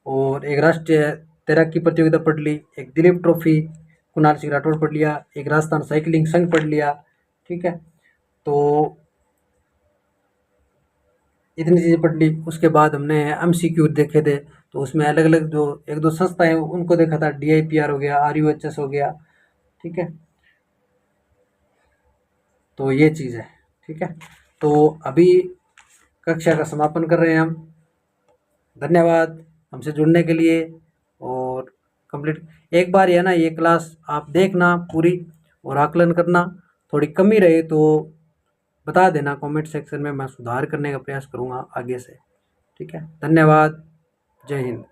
और एक राष्ट्रीय तैराकी प्रतियोगिता पढ़ ली, एक दिलीप ट्रॉफी कुणाल सिंह राठौड़ पढ़ लिया, एक राजस्थान साइकिलिंग संघ पढ़ लिया। ठीक है, तो इतनी चीज़ें पढ़ ली। उसके बाद हमने MCQ देखे थे, तो उसमें अलग अलग जो एक दो संस्थाएं उनको देखा था, DIPR हो गया, RUHS हो गया। ठीक है, तो ये चीज़ है। ठीक है, तो अभी कक्षा का समापन कर रहे हैं हम। धन्यवाद हमसे जुड़ने के लिए। और कंप्लीट एक बार है ना, ये क्लास आप देखना पूरी, और आकलन करना, थोड़ी कमी रहे तो बता देना कमेंट सेक्शन में, मैं सुधार करने का प्रयास करूँगा आगे से। ठीक है, धन्यवाद, जय हिंद।